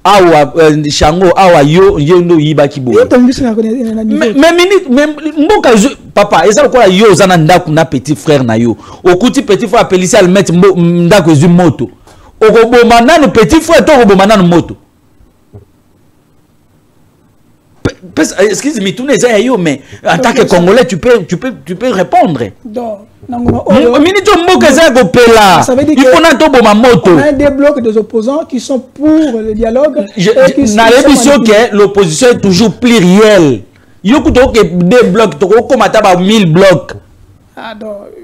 Speaker 4: Awa Shango awa yo yendo yiba kibo. Mais minute mboka papa eza ko yo zana ndaku na petit frère na yo. Okuti petit frère Félix al mettre ndaku zu moto. Okoboma nanu petit frère to okoboma nanu moto. Excuse-moi, tout n'est pas yo, mais en tant que Congolais, tu peux répondre. Il faut
Speaker 1: on a des blocs des opposants qui sont pour le dialogue.
Speaker 4: L'opposition est toujours plurielle. Il y a des blocs, 1000 blocs.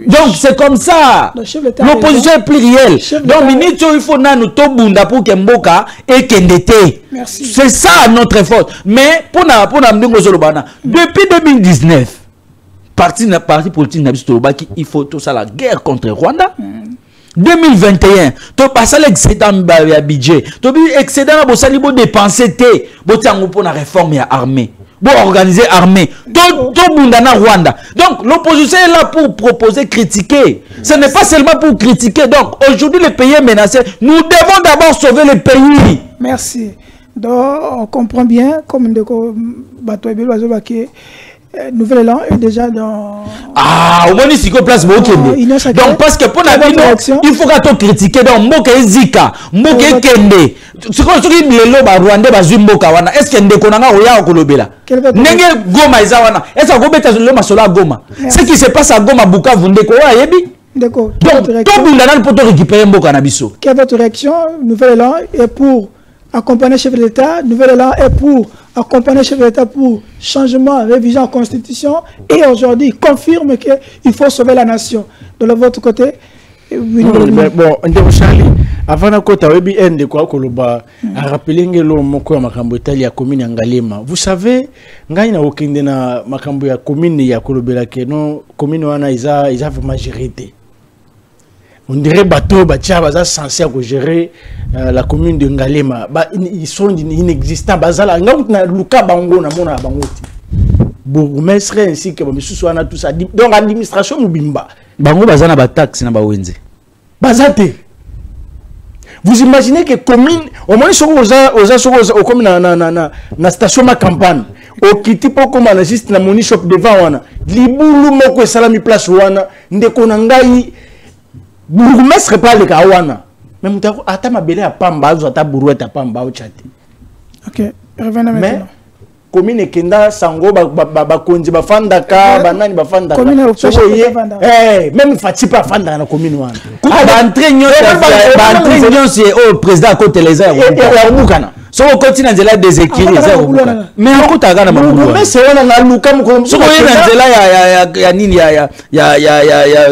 Speaker 4: Donc c'est comme ça. L'opposition est plurielle. Donc il faut nous tobunda pour que Mboka et Kendete. C'est ça notre effort. Mais pour depuis 2019, parti politique il faut tout ça la guerre contre Rwanda. 2021, tu passes l'excédent de budget. Tu as excédent de dépenser pour la réforme à armée. Pour organiser armée. Tout Bundana Rwanda. Donc l'opposition est là pour proposer, critiquer. Ce n'est pas seulement pour critiquer. Donc aujourd'hui le pays est menacé. Nous devons d'abord sauver le pays.
Speaker 1: Merci. Donc on comprend bien comme Nouvel Élan est déjà dans...
Speaker 4: Ah, au moins ici qu'on place beaucoup. Donc parce que pour la vie, il faut qu'on critique. Donc Mboka Zika, Mboka Kende. Ce qu'on dit les lobes Rwanda bazumboka wana. Est-ce que Ndekonanga oya okolobela? Nenge Goma izawana. Est-ce que Gobeta loma sola Goma? Ce qui se passe à Goma Bukavu Ndeko wa yebi?
Speaker 1: D'accord.
Speaker 4: Donc tout bundana pour récupérer Mboka na biso.
Speaker 1: Quelle est votre réaction? Nouvel Élan est pour accompagner le chef de l'État. Nouvel Élan est pour accompagner le chef de l'État pour changement, révision en constitution, et aujourd'hui confirme qu'il faut sauver la nation. De votre côté,
Speaker 3: bon, Charlie, avant de côté, de quoi Koloba a rappelé que l'homme moko makambo Italia commune Ngalema. Vous savez, ngaina okende na makambo ya commune ya Kolobela ke non commune wana isa vraiment géré. On dirait bateau batia baza censé gérer la commune de Ngalema. Ils sont inexistants. Bazala na luka bango na mona bangoti. Bourgmestre ainsi que bamisusu wana tout ça. Donc administration mubimba.
Speaker 4: Bango bazana ba taxe na ba wenze.
Speaker 3: Bazate. Vous imaginez que commune au moins au comme na station ma campagne. Au kiti po comme na juste na moni shop devant wana. Libulu moko salami place wana ndeko na ngai. Bourgmestre pas le kawana. Même ata mabele à pamba azo ata burouette à pamba au chati.
Speaker 1: OK, revenons maintenant.
Speaker 3: Mais commune kenda sango ba konzi ba fandaka banani ba fandaka.
Speaker 1: Commune
Speaker 3: même fati pas fanda na commune wana.
Speaker 4: Ba entraîneur c'est au président à côté les airs.
Speaker 3: Et bukana.
Speaker 4: So on continue à dire des équilibres mais on compte à gana mabulu.
Speaker 3: Mais c'est on na luka mko.
Speaker 4: So on est ya nini ya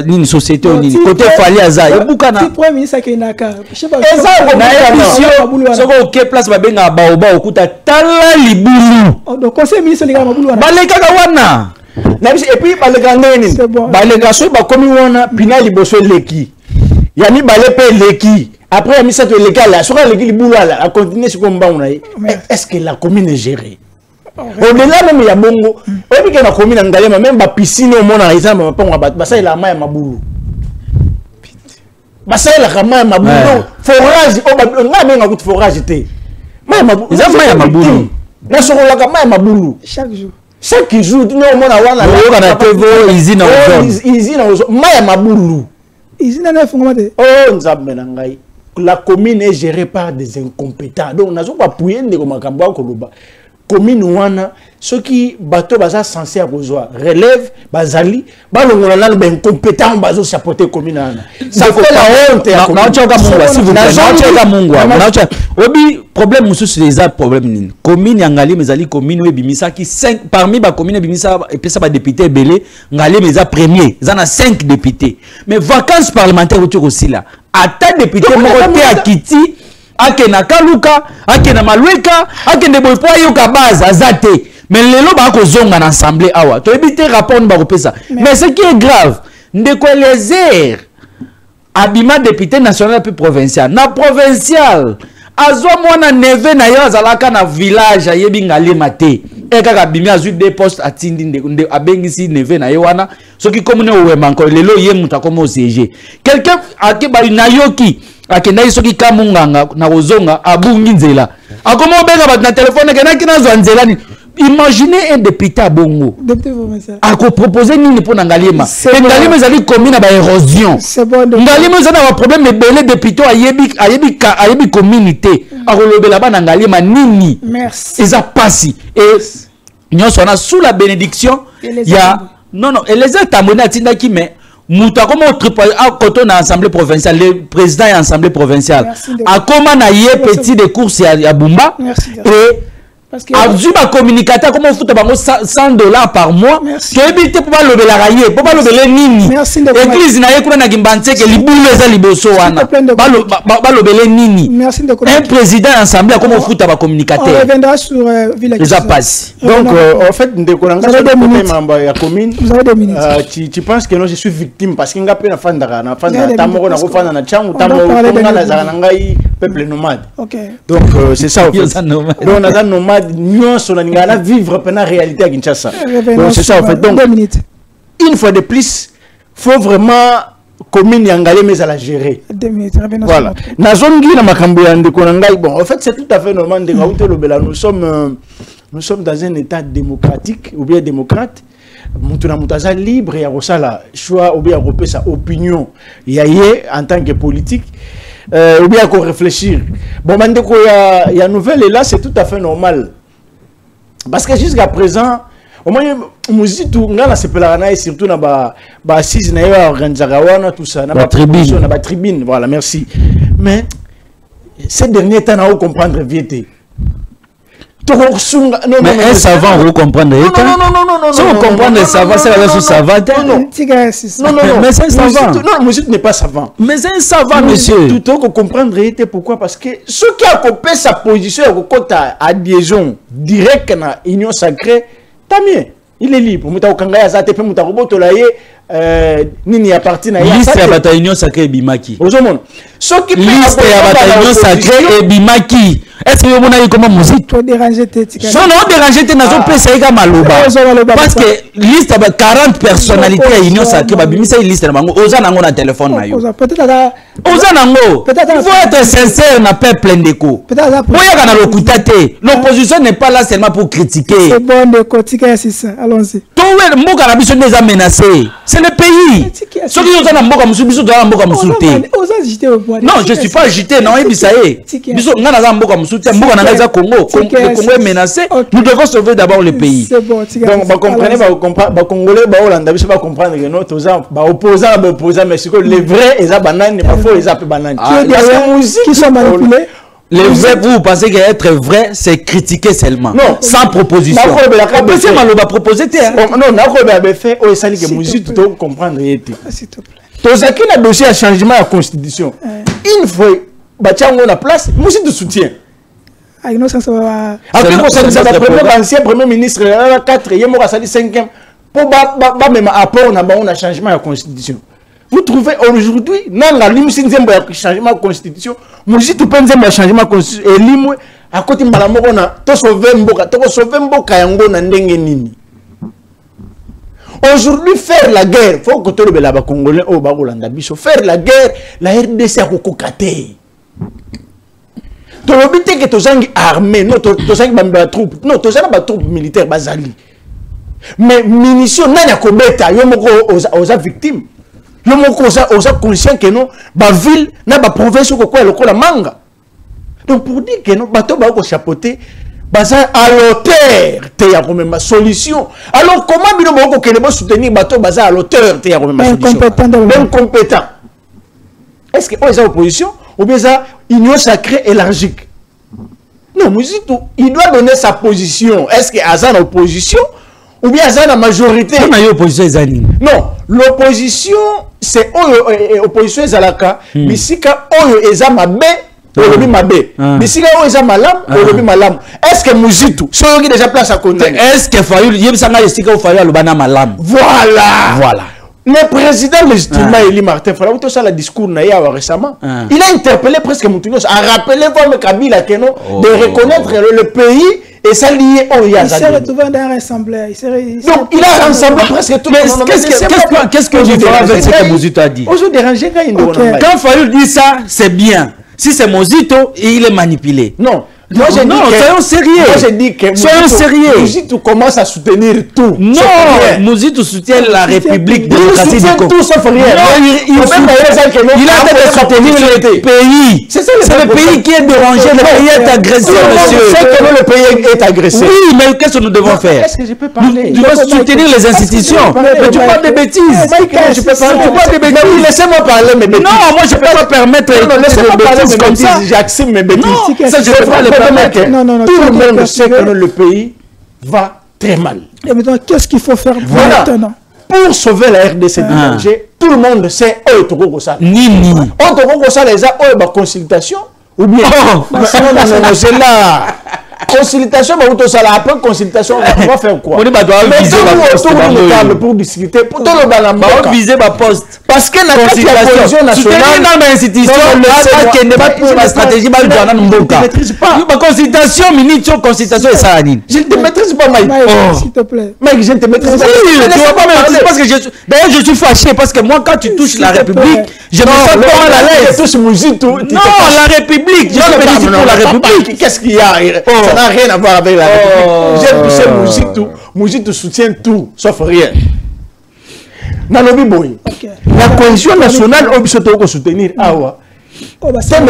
Speaker 4: nini société nini côté fali aza et bukana.
Speaker 1: Si premier ministre Kenaka.
Speaker 3: Eza
Speaker 4: na émission so ko ke place ba benga baoba okuta tala libulu.
Speaker 1: Donc conseil ministre les gars mabulu wana.
Speaker 4: Baleka ka wana.
Speaker 3: Et puis baleka nini? Baleka so ba komi wana pina liboso leki. Yani balepe leki. Après, il y a mis ça légal, sur l'église boulala, à continuer ce combat. Est-ce que la commune est gérée? Au-delà même, il y a bongo. On dit que la commune est gérée, même la piscine au monde, il y a ça, il a maille à Maboulou. Ça, il a maille à Maboulou. Forage, on a même un coup de forage. Maille à Maboulou. Ils ont maille à Maboulou. Là, sur la maille à Maboulou.
Speaker 1: Chaque jour.
Speaker 3: Chaque jour, nous, on a la
Speaker 4: usine
Speaker 3: maille à Maboulou.
Speaker 1: Usine à Maboulou.
Speaker 3: Oh, nous avons la commune est gérée par des incompétents. Donc, nous pas pouillé de commune wana ceux qui bateau baza censé avoir relève bazali balongona na incompétent bazo chapeauter commune wana. Ça fait la honte ya commune.
Speaker 4: Obi problème musu c'est les problème nini. Commune yangali mezali commune we bimisa ki 5 parmi ba commune bimisa et puis ça ba député belé ngali meza premier. Ils en a 5 députés. Mais vacances parlementaires aussi là. Ata député mokote à Kiti akena kaluka akena malweka akende boypo yoka base azate mais lelo ba ko zonga na assemblée awa to ebité rapport ba kopesa mais ce qui est grave ndeko Eliezer abima député national puis provincial na provincial azwa mwana neve na yo azalaka na village ayebi ngalema te ekaka bimi azwi des postes atindi nde abengisi neve na ye wana soki komune owema nko lelo ye muta komo CG quelqu'un akeba na yoki akenda soki kamunganga na kozonga abungi nzela akomo benga bat na téléphone kenaki na zwa nzela ni. Imaginez un député à Bongo. A proposer nini pour Ngalima. Ngalima zali commune ba érosion. Ngalima zali un problème de belé député ayebi communauté. A relobela ba Ngalima nini. Merci. Eza passi et nous sommes sous la bénédiction. Il y a non les tamona tinda ki mais muta comme autre à côté na assemblée provinciale le président de l'assemblée provinciale. A comment na yé petit de course à Bumba et parce que Azuba communicateur comment foutre bango $100 par mois to ebité pour pas lever la railler pour pas lever nini église na yekuna na gimbanze que libulu eza liboso wana ba lever nini un président d'assemblée comment foutre ba communicateur
Speaker 1: on reviendra sur village
Speaker 3: ça passe donc en fait ndeko nanga membre ya commune tu penses que non je suis victime parce que ngapé na fandaka tamoko na kofanda na changu tamoko na zana ngai peuple nomade donc c'est ça en fait donc on a nomade nous sommes vivre pendant la réalité à Kinshasa. C'est ça en fait. Donc, une fois de plus, il faut vraiment commune Yangalé mais à la gérer. Voilà. Na zone qui na makambo ya ndeko ngai bon en fait c'est tout à fait normal de raconter le bela nous sommes dans un état démocratique ou bien démocrate. Mutuna mutaza libre ya kosala choix ou bien repérer sa opinion yaye en tant que politique. Ou bien qu'on réfléchir. Bon, maintenant il y a nouvelle et là c'est tout à fait normal. Parce que jusqu'à présent, au moins, musique tout ngala sepelana et surtout na ba assise na yo organizagawana tout ça na ba tribune voilà merci. Mais ces derniers temps na comprendre vite.
Speaker 4: Mais un savant vous comprendre non si vous comprenez savant c'est la chose savant
Speaker 1: non
Speaker 4: mais c'est un savant
Speaker 3: non monsieur n'est pas savant
Speaker 4: mais c'est un savant monsieur
Speaker 3: tout on comprendre pourquoi parce que ceux qui a coupé sa position à adhésion directe na union sacrée tant mieux il est libre muta okanga za te pe muta robotola ye nini ya parti na ya
Speaker 4: liste ya bata union sacrée bimaki
Speaker 3: ozomona ceux qui
Speaker 4: liste ya bata union sacrée bimaki est-ce que vous avez comment musique
Speaker 1: toi déranger tête
Speaker 4: non déranger tête nazo pesa ika maloba parce que liste ba 40 personnalités à union sacrée ba bimisa liste na bango oza nango na téléphone na yo
Speaker 1: peut-être
Speaker 4: oza nango il faut être sincère na peuple ndeko boya kana lokuta te l'opposition n'est pas là seulement pour critiquer
Speaker 1: c'est bon de critiquer c'est ça allons-y
Speaker 4: toi mboka na biso déjà menacé c'est le pays ceux qui sont na mboka musu biso dans mboka musu te non je suis pas agité non ebisaye biso ngana za mboka musu te mboka na ngaza Congo le Congo est menacé nous devons sauver d'abord le pays
Speaker 3: donc ba comprenez ba congolais ba Hollande biso ba comprendre que non toza ba opposant mais c'est que les vrais et za banane parfois ils appellent banane
Speaker 1: qui sont manipulés.
Speaker 4: Les vrais, vous pensez qu'être vrai, c'est critiquer seulement.
Speaker 3: Non.
Speaker 4: Sans proposition. On peut dire mal, on va proposer.
Speaker 3: Non, on a fait, on sait que musique, tu dois comprendre.
Speaker 1: S'il te plaît.
Speaker 3: Tous qui a dossier à changement de la constitution. Une fois, on a place, musique de soutien.
Speaker 1: Ah, non, ça va.
Speaker 3: Après, l'ancien premier ministre, 4e, il y a 5e. Pour même apport, on a changement de la constitution. Vous trouvez aujourd'hui, dans la limite de changement de constitution, nous avons tout un changement de constitution et limite à côté de Malamorona, to sauver Mboka yango na ndenge nini. Aujourd'hui, faire la guerre, il faut que tout le monde congolais au Barolanda biso faire la guerre, la RDC a kokokate. To lobite que tozangi armée, non tozangi ba troupe, non tozana ba troupe militaire bazali. Mais munitions nanya kobeta yo moko aux victimes. Le mot osa conscient que non, ba ville, na ba province ko quoi lokola manga. Donc pour dire que non, bato ba ko chapeauter, baza à l'auteur te ya ko même solution. Alors comment bino ba ko kene ba soutenir bato baza à l'auteur te ya ko même solution. Incompétent. Est-ce que ils ont opposition ou bien ça union sacrée élargique? Non, Mouzito, il doit donner sa position. Est-ce que Azan a opposition ou bien Azan a majorité? Non, l'opposition c'est opposition ezalaka bisika oyo eza mabe olobi mabe bisika oyo eza malam olobi malam. Est-ce que Mouzito so qui déjà place à côté?
Speaker 4: Est-ce que Fayulu yebisanga esika Fayulu alobana malam?
Speaker 3: Voilà Le président légitimement élu Martin Fayulu, tout ça, le discours récemment, il a interpellé presque Moutounios, a rappelé Mme Kabila de reconnaître le pays et ça lié au Yazadi.
Speaker 1: Il s'est retrouvé dans un assemblée.
Speaker 3: Donc il a rassemblé presque tout le monde.
Speaker 4: Qu'est-ce que je ferai avec ce que Mozito a dit?
Speaker 3: Quand
Speaker 4: Fayulu dit ça, c'est bien. Si c'est Mozito, il est manipulé.
Speaker 3: Non. Moi, j'ai dit
Speaker 4: soyons sérieux.
Speaker 3: Moi, j'ai dit que
Speaker 4: soyons sérieux.
Speaker 3: Mozito commence à soutenir tout.
Speaker 4: Non, Mozito soutient la République démocratique du Congo.
Speaker 3: Tout sauf rien.
Speaker 4: Non, il a de soutenir le pays. C'est le pays qui est dérangé. Le pays est agressé, monsieur.
Speaker 3: C'est que le pays est agressé.
Speaker 4: Oui, mais qu'est-ce que nous devons faire?
Speaker 3: Est-ce que je peux parler?
Speaker 4: Tu dois soutenir les institutions. Mais tu parles de bêtises.
Speaker 3: Je peux parler. Laissez-moi parler mes bêtises.
Speaker 4: Non, moi, je ne peux pas permettre de bêtises comme ça.
Speaker 3: J'accepte mes bêtises.
Speaker 4: Ça, je ne peux pas le permettre.
Speaker 1: Non,
Speaker 3: tout le monde sait que le pays va très mal.
Speaker 1: Et maintenant, qu'est-ce qu'il faut faire maintenant?
Speaker 3: Pour sauver la RDC du danger, tout le monde sait où est Togo ça.
Speaker 4: Nini.
Speaker 3: On Togo ça les a où consultation ou bien. Non, c'est là. Consultation, après consultation, on va faire quoi?
Speaker 4: On doit viser
Speaker 3: la table pour discuter. Pour tout le monde,
Speaker 4: on va viser ma poste.
Speaker 3: Parce que la cohésion nationale,
Speaker 4: dans l'institution, qui n'est pas pour la stratégie, je ne maîtrise pas. Ma consultation, consultation et ça,
Speaker 3: je ne te maîtrise pas, Mike.
Speaker 1: S'il te plaît.
Speaker 3: Mike, je ne te maîtrise pas.
Speaker 4: D'ailleurs, je suis fâché parce que moi, quand tu touches la République, je me sens pas mal à l'aise. Non, la République, je suis pour la République.
Speaker 3: Qu'est-ce qu'il y a? Ça n'a rien à voir avec la République. J'ai poussé Mouzito. Mouzito soutient tout, sauf rien. Nalobi Boy. La cohésion nationale, on peut soutenir. C'est un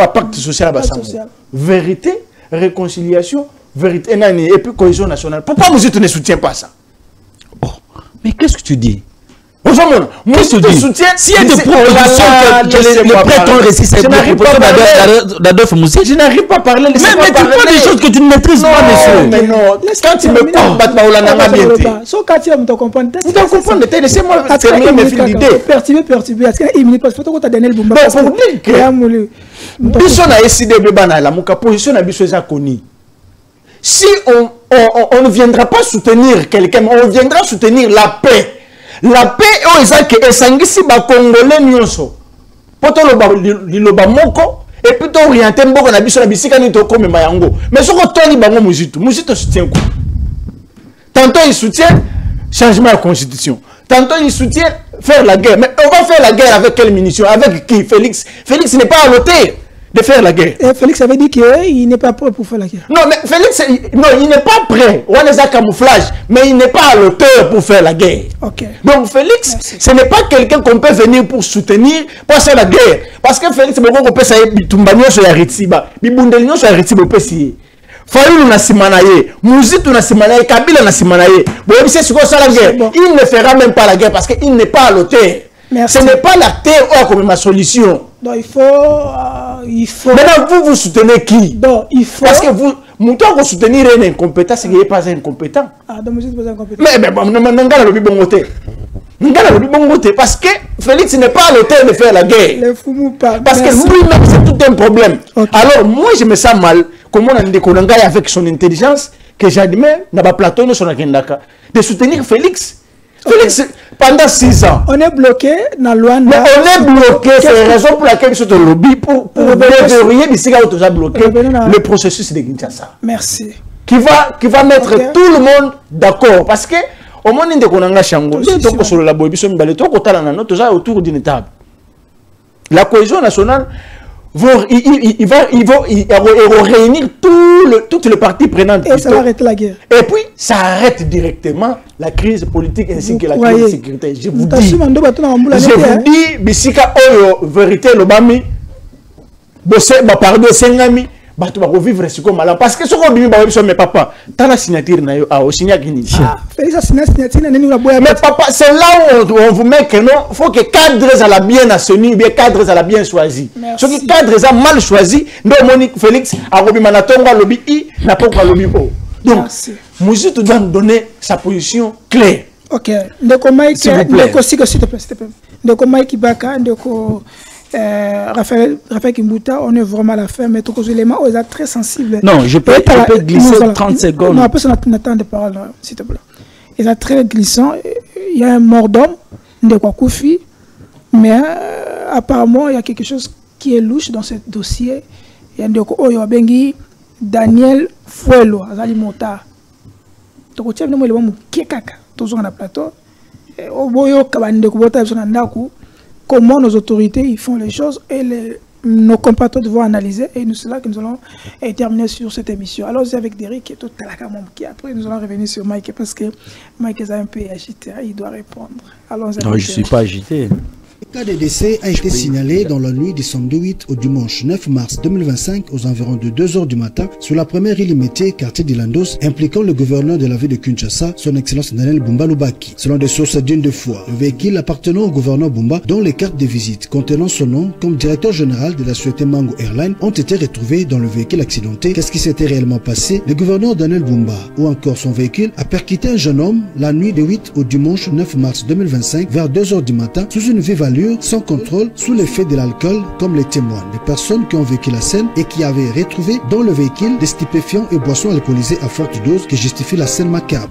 Speaker 3: pacte social. Vérité, réconciliation, vérité et puis cohésion nationale. Pourquoi Mouzito ne soutient pas ça?
Speaker 4: Mais qu'est-ce que tu dis?
Speaker 3: Qu'est-ce que tu dis?
Speaker 4: S'il y a des propositions que les prêtres ont réussi, c'est des propositions d'Adolphe Moussé.
Speaker 3: Je n'arrive pas à parler.
Speaker 4: Mais tu parles des choses que tu ne maîtrises pas, monsieur.
Speaker 3: Mais non, quand tu me parles,
Speaker 1: quand tu me comprends,
Speaker 3: laissez-moi terminer mes fils d'idées.
Speaker 1: Perturbé. Parce qu'il minute, parce que tu as donné le bomba.
Speaker 3: Pour dire que Bisson a décidé de la position a Bisson est connue. Si on ne viendra pas soutenir quelqu'un, on viendra soutenir la paix. La paix est que esangisi ba congolais nyonso. Poto liloba moko et puis to orienter mboko na biso na bisika ni to comme mayango. Mais ce que toni bango Mouzito soutient quoi? Tantôt il soutient changement de constitution. Tantôt il soutient faire la guerre. Mais on va faire la guerre avec quelle munition? Avec qui? Félix. Félix n'est pas à l'auteur de faire la guerre.
Speaker 1: Et Félix avait dit qu'il n'est pas prêt pour faire la guerre.
Speaker 3: Non, mais Félix, non, il n'est pas prêt. On est à camouflage, mais il n'est pas à l'auteur pour faire la guerre.
Speaker 1: Okay.
Speaker 3: Donc Félix, ce n'est pas quelqu'un qu'on peut venir pour soutenir, pour faire la guerre. Parce que Félix, c'est beaucoup qu'on peut savoir, Bitumbanyo sur la Ritiba, Bibundelino sur la Ritiba, on peut essayer. Fayulu na simanaye, Mouzito na simanaye, Kabila na simanaye. Bon, c'est ce qu'on sait la guerre. Bon. Il ne fera même pas la guerre parce qu'il n'est pas à l'auteur. Ce n'est pas la terre comme ma solution.
Speaker 1: Donc il faut.
Speaker 3: Maintenant, vous soutenez qui?
Speaker 1: Donc il faut.
Speaker 3: Parce que vous, montant vous soutenir un incompétent, c'est qu'il n'est pas incompétent.
Speaker 1: Ah, donc vous êtes pas incompétent.
Speaker 3: Mais bon, parce que Félix n'est pas à l'auteur de faire la guerre. Parce que lui-même, c'est tout un problème. Okay. Alors, moi, je me sens mal. Comment on a dit avec son intelligence, que j'admets, n'a pas Platon de soutenir Félix. Félix, pendant 6 ans.
Speaker 1: On est bloqué dans Luanda.
Speaker 3: Mais on est bloqué, c'est la raison pour laquelle je suis au lobby pour verrouiller le processus de Kinshasa.
Speaker 1: Merci.
Speaker 3: Qui va mettre tout le monde d'accord. Parce que, au moment où on a chango, autour d'une table. La cohésion nationale il va réunir toutes les parties prenantes.
Speaker 1: Et ça va arrêter la guerre.
Speaker 3: Et puis, ça arrête directement la crise politique ainsi que la crise de sécurité. Je vous dis, Bissika Oyo, vérité, le Bami, pardon, Sengami, tu vas revivre ce qu'on a. Parce que ce qu'on dit, mais papa, tu as la signature, mais papa, c'est là où on vous met que non, il faut que cadres à la bien assaini, bien cadres à la bien choisi. Ce qui cadres à mal choisi, non, Monique Félix, a Robi Manatonga, lobby I, n'a pas lobby O. Donc, Mouzito doit nous donner sa position claire.
Speaker 1: Ok. Donc, s'il te plaît. Donc, Mike Ibaka, Raphaël Kimbuta, on est vraiment à la fin, mais tous les éléments, ils sont très sensibles.
Speaker 4: Non, je peux glisser 30 secondes.
Speaker 1: Non, après, on attend de parole, s'il te plaît. Ils sont très glissants. y a un mort d'homme, Ndekwa Koufi, mais apparemment, il y a quelque chose qui est louche dans ce dossier. Il y a Ndeko Oyo Bengi, Daniel Fuelo, Azali Mota. Donc, tu as vu, il y a un kekaka, tout sur le plateau. Comment nos autorités ils font les choses et nos compatriotes vont analyser et c'est là que nous allons terminer sur cette émission. Alors c'est avec Derrick et tout qui après nous allons revenir sur Mike parce que Mike est un peu agité, il doit répondre. Alors,
Speaker 4: non, je ne suis pas agité.
Speaker 5: Le cas de décès a été signalé dans la nuit du samedi 8 au dimanche 9 mars 2025 aux environs de 2 h du matin sur la première île limitée, quartier d'Ilandos, impliquant le gouverneur de la ville de Kinshasa, son excellence Daniel Bumba Lubaki. Selon des sources dignes de foi, le véhicule appartenant au gouverneur Bumba, dont les cartes de visite contenant son nom comme directeur général de la société Mango Airlines ont été retrouvées dans le véhicule accidenté. Qu'est-ce qui s'était réellement passé? Le gouverneur Daniel Bumba, ou encore son véhicule, a percuté un jeune homme la nuit du 8 au dimanche 9 mars 2025 vers 2 h du matin sous une vive allure, sans contrôle, sous l'effet de l'alcool, comme les témoins des personnes qui ont vécu la scène et qui avaient retrouvé dans le véhicule des stupéfiants et boissons alcoolisées à forte dose qui justifient la scène macabre.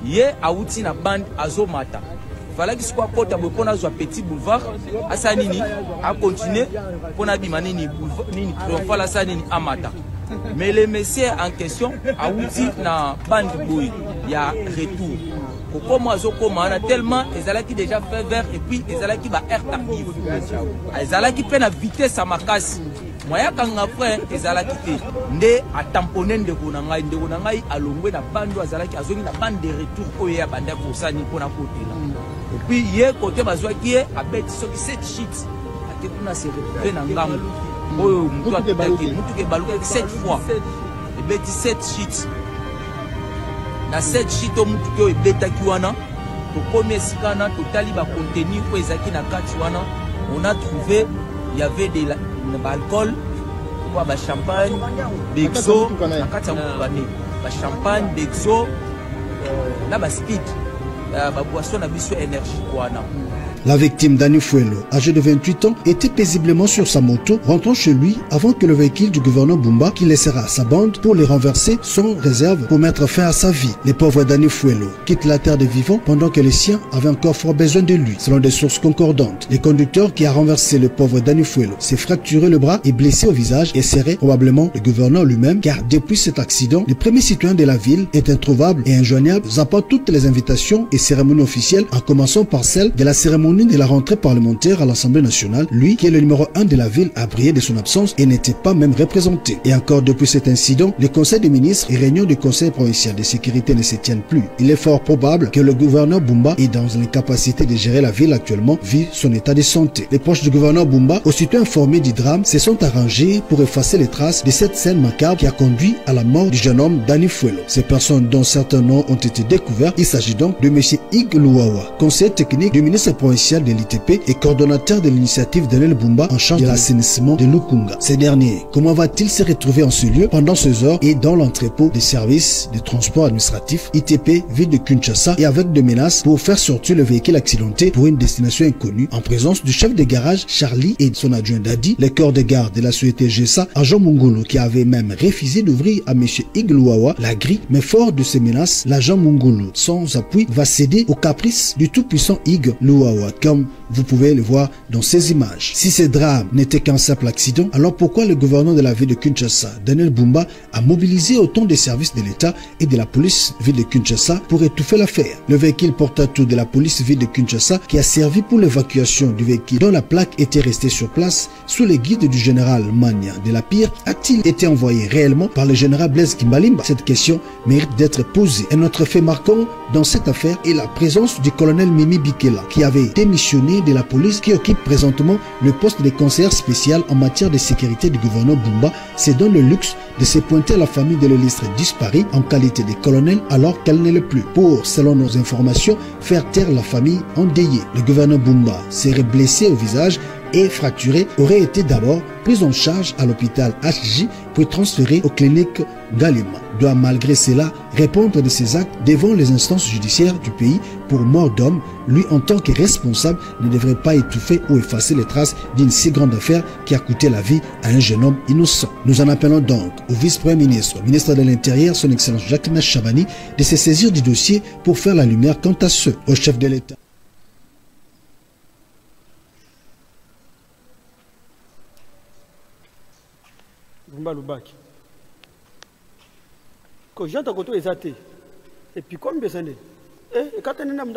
Speaker 6: Voilà qu'il soit porté à petit boulevard, à Sanini, à continuer, pour n'abîmer ni boulevard, à Sanini, à Mata. Mais les messieurs en question, à Outi, na bande bouille, il y a retour. Comment tellement ils qui déjà fait vert et puis ils qui va air tardive. Ils qui prennent la vitesse à ma casse. Moi ya kanga frère ils qui ndé à tamponner de Gonangai à l'ongwe na bando azalaki azongi na bande de retour ko ya bande ko sani pour na côté là. Et puis hier côté bazwa qui est à bête ce qui 7 shit. A te kuna se retrouver na ngambo. Oh mutu ataki mutu ke baluka 7 fois. Et bête 7 shit. Na 7 shit au mutu ke ebetaki wana to premier sikana totali ba contenu ko ezaki na kati wana on a trouvé il y avait de l'alcool quoi ba champagne d'exo na kati ya mukane ba champagne d'exo na ba speed ba boisson na biso énergie wana.
Speaker 5: La victime Dani Fuelo, âgé de 28 ans, était paisiblement sur sa moto, rentrant chez lui avant que le véhicule du gouverneur Bumba, qui laissera sa bande pour les renverser sans réserve pour mettre fin à sa vie. Les pauvres Dani Fuelo quittent la terre des vivants pendant que les siens avaient encore fort besoin de lui. Selon des sources concordantes, le conducteur qui a renversé le pauvre Dani Fuelo s'est fracturé le bras et blessé au visage et serait probablement le gouverneur lui-même, car depuis cet accident, le premier citoyen de la ville est introuvable et injoignable, zappant toutes les invitations et cérémonies officielles, en commençant par celle de la cérémonie de la rentrée parlementaire à l'Assemblée nationale. Lui, qui est le numéro 1 de la ville, a brillé de son absence et n'était pas même représenté. Et encore depuis cet incident, les conseils des ministres et réunions du conseil provincial de sécurité ne se tiennent plus. Il est fort probable que le gouverneur Bumba est dans l'incapacité de gérer la ville actuellement vu son état de santé. Les proches du gouverneur Bumba, aussitôt informés du drame, se sont arrangés pour effacer les traces de cette scène macabre qui a conduit à la mort du jeune homme Dani Fuelo. Ces personnes dont certains noms ont été découverts, il s'agit donc de M. Ig Luawa, conseiller technique du ministre provincial de l'ITP et coordonnateur de l'initiative Daniel Bumba en charge de l'assainissement de Lukunga. Ces derniers, comment va-t-il se retrouver en ce lieu pendant ces heures et dans l'entrepôt des services de transport administratif ITP, ville de Kinshasa, et avec des menaces pour faire sortir le véhicule accidenté pour une destination inconnue en présence du chef de garage Charlie et son adjoint Dadi, les corps de garde de la société GESA, agent Mungolo, qui avait même refusé d'ouvrir à M. Igluawa la grille, mais fort de ces menaces, l'agent Mungolo, sans appui, va céder aux caprices du tout-puissant Igluawa, comme vous pouvez le voir dans ces images. Si ce drame n'était qu'un simple accident, alors pourquoi le gouverneur de la ville de Kinshasa, Daniel Bumba, a mobilisé autant de services de l'État et de la police ville de Kinshasa pour étouffer l'affaire? Le véhicule porte-atout de la police ville de Kinshasa, qui a servi pour l'évacuation du véhicule dont la plaque était restée sur place sous les guides du général Mania de la Pire, a-t-il été envoyé réellement par le général Blaise Kimbalimba? Cette question mérite d'être posée. Un autre fait marquant dans cette affaire est la présence du colonel Mimi Bikela, qui avait démissionné de la police, qui occupe présentement le poste de conseiller spécial en matière de sécurité du gouverneur Bumba, se donne le luxe de se pointer à la famille de l'illustre disparu en qualité de colonel alors qu'elle n'est le plus, pour, selon nos informations, faire taire la famille endeuillée. Le gouverneur Bumba serait blessé au visage et fracturé, aurait été d'abord pris en charge à l'hôpital HJ puis transféré aux cliniques Galima. Doit malgré cela répondre de ses actes devant les instances judiciaires du pays pour mort d'homme. Lui, en tant que responsable, ne devrait pas étouffer ou effacer les traces d'une si grande affaire qui a coûté la vie à un jeune homme innocent. Nous en appelons donc au vice-premier ministre, au ministre de l'Intérieur, son excellence Jacques Chabani, de se saisir du dossier pour faire la lumière quant à ceux, au chef de l'État.
Speaker 7: Bemba Lubaki. Quand j'entends que tu es athée, et puis comme besoin de. Et quand tu es un homme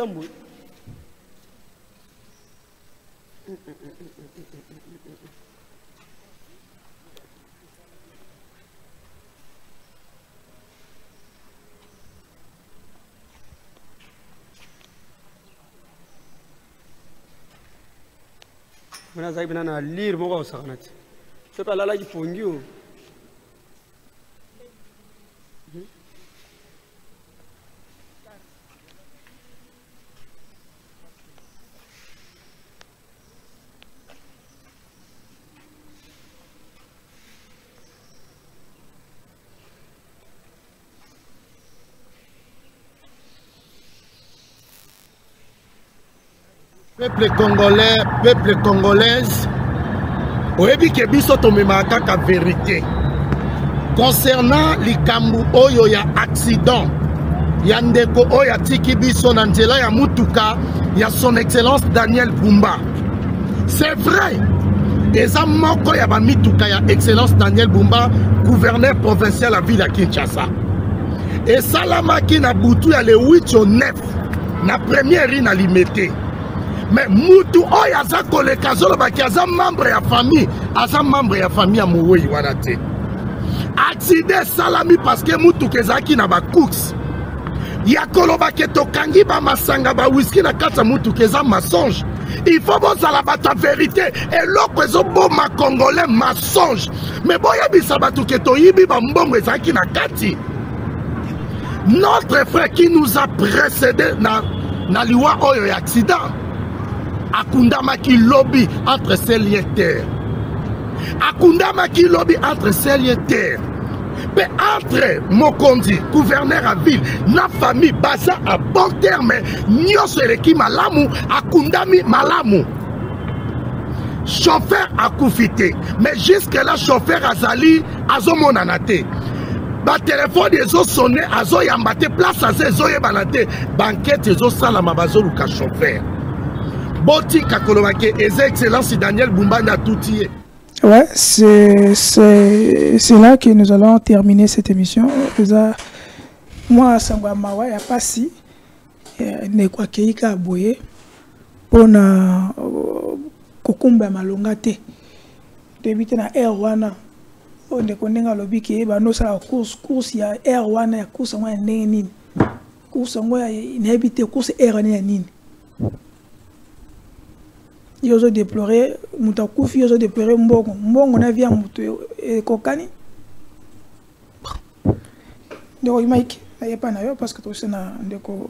Speaker 7: Mana zai bina lire mo ko sakanati. C'est pas là là qui pongi o.
Speaker 8: Peuple congolais, peuple congolaise, oyebi ke biso tomemaka ka vérité. Concernant likambu oyo ya accident, ya ndeko oyo atiki biso na nzela ya mutuka ya son excellence Daniel Bumba. C'est vrai, eza moko ya ba mituka ya excellence Daniel Bumba, gouverneur provincial à ville à Kinshasa. Et salamaki na butu ya le 8 au 9, na première ri na limité. Mais mutu oyo aza koleka zolobaki aza membre ya famille ya Mouwei wana te. Accident salami parce que mutu kezaki na ba cooks. Ya kolobaki tokangi ba masanga ba whisky na kata mutu keza mensonge. Il faut bozala bata vérité et loko ezoboma congolais mensonge. Mais boya bisa batu ke toyibi ba mbongo ezaki na kati. Notre frère qui nous a précédé na liwa oyo ya accident. Akundamaki lobby entre ces lieux terre. Akundamaki lobby entre ces lieux terre. Mais entre Mokondi, gouverneur à ville, na famille, basa à bon terme, nyonso eleki malamu, akundami malamu. Chauffeur a koufité. Mais jusque là, chauffeur azali, azomona te. Ba téléphone ezo sonné, azo yambate, place azo ezo yebanate, banquette ezo salama bazo luka chauffeur. Boti Kakolomake, excellence Daniel Bumba n'a tout tiré.
Speaker 1: Ouais, c'est là que nous allons terminer cette émission. Moi, Sangwa Mawa, il n'y a pas si. Ne quoi qu'il y a boye. Pour na kokumba malongate. Débiter na R1. On ne connaît pas le biquet. Nous ça la course il y a R1 ya course en nini. Course en moi inhabité course R1 nini. Ils ont déploré, Moutakouf, ils ont déploré Mbongo. Mbongo, on a vu un moutou et Kokani. Donc, Mike, il n'y a pas d'ailleurs parce que tu sais,
Speaker 4: Ndeko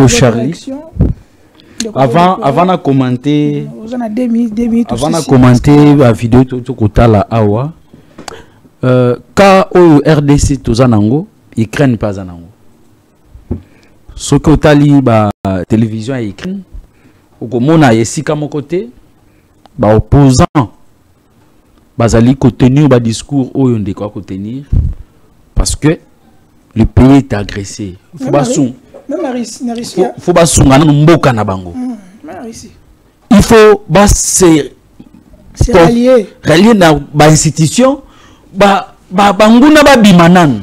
Speaker 4: Charlie. Avant de commenter, avant de commenter la vidéo tout la awa, quand au RDC tous anango, ils craignent pas anango. Ce que tali ba télévision et écrit, au komona yesika mon côté, ba opposant, bazali ko tenir ba discours oyo ndeko ko tenir, parce que le pays est agressé. Faut ba sou. Faut ba sungana mboka na bango. Il faut ba se rallier na ba institution, ba nguna ba bimanan.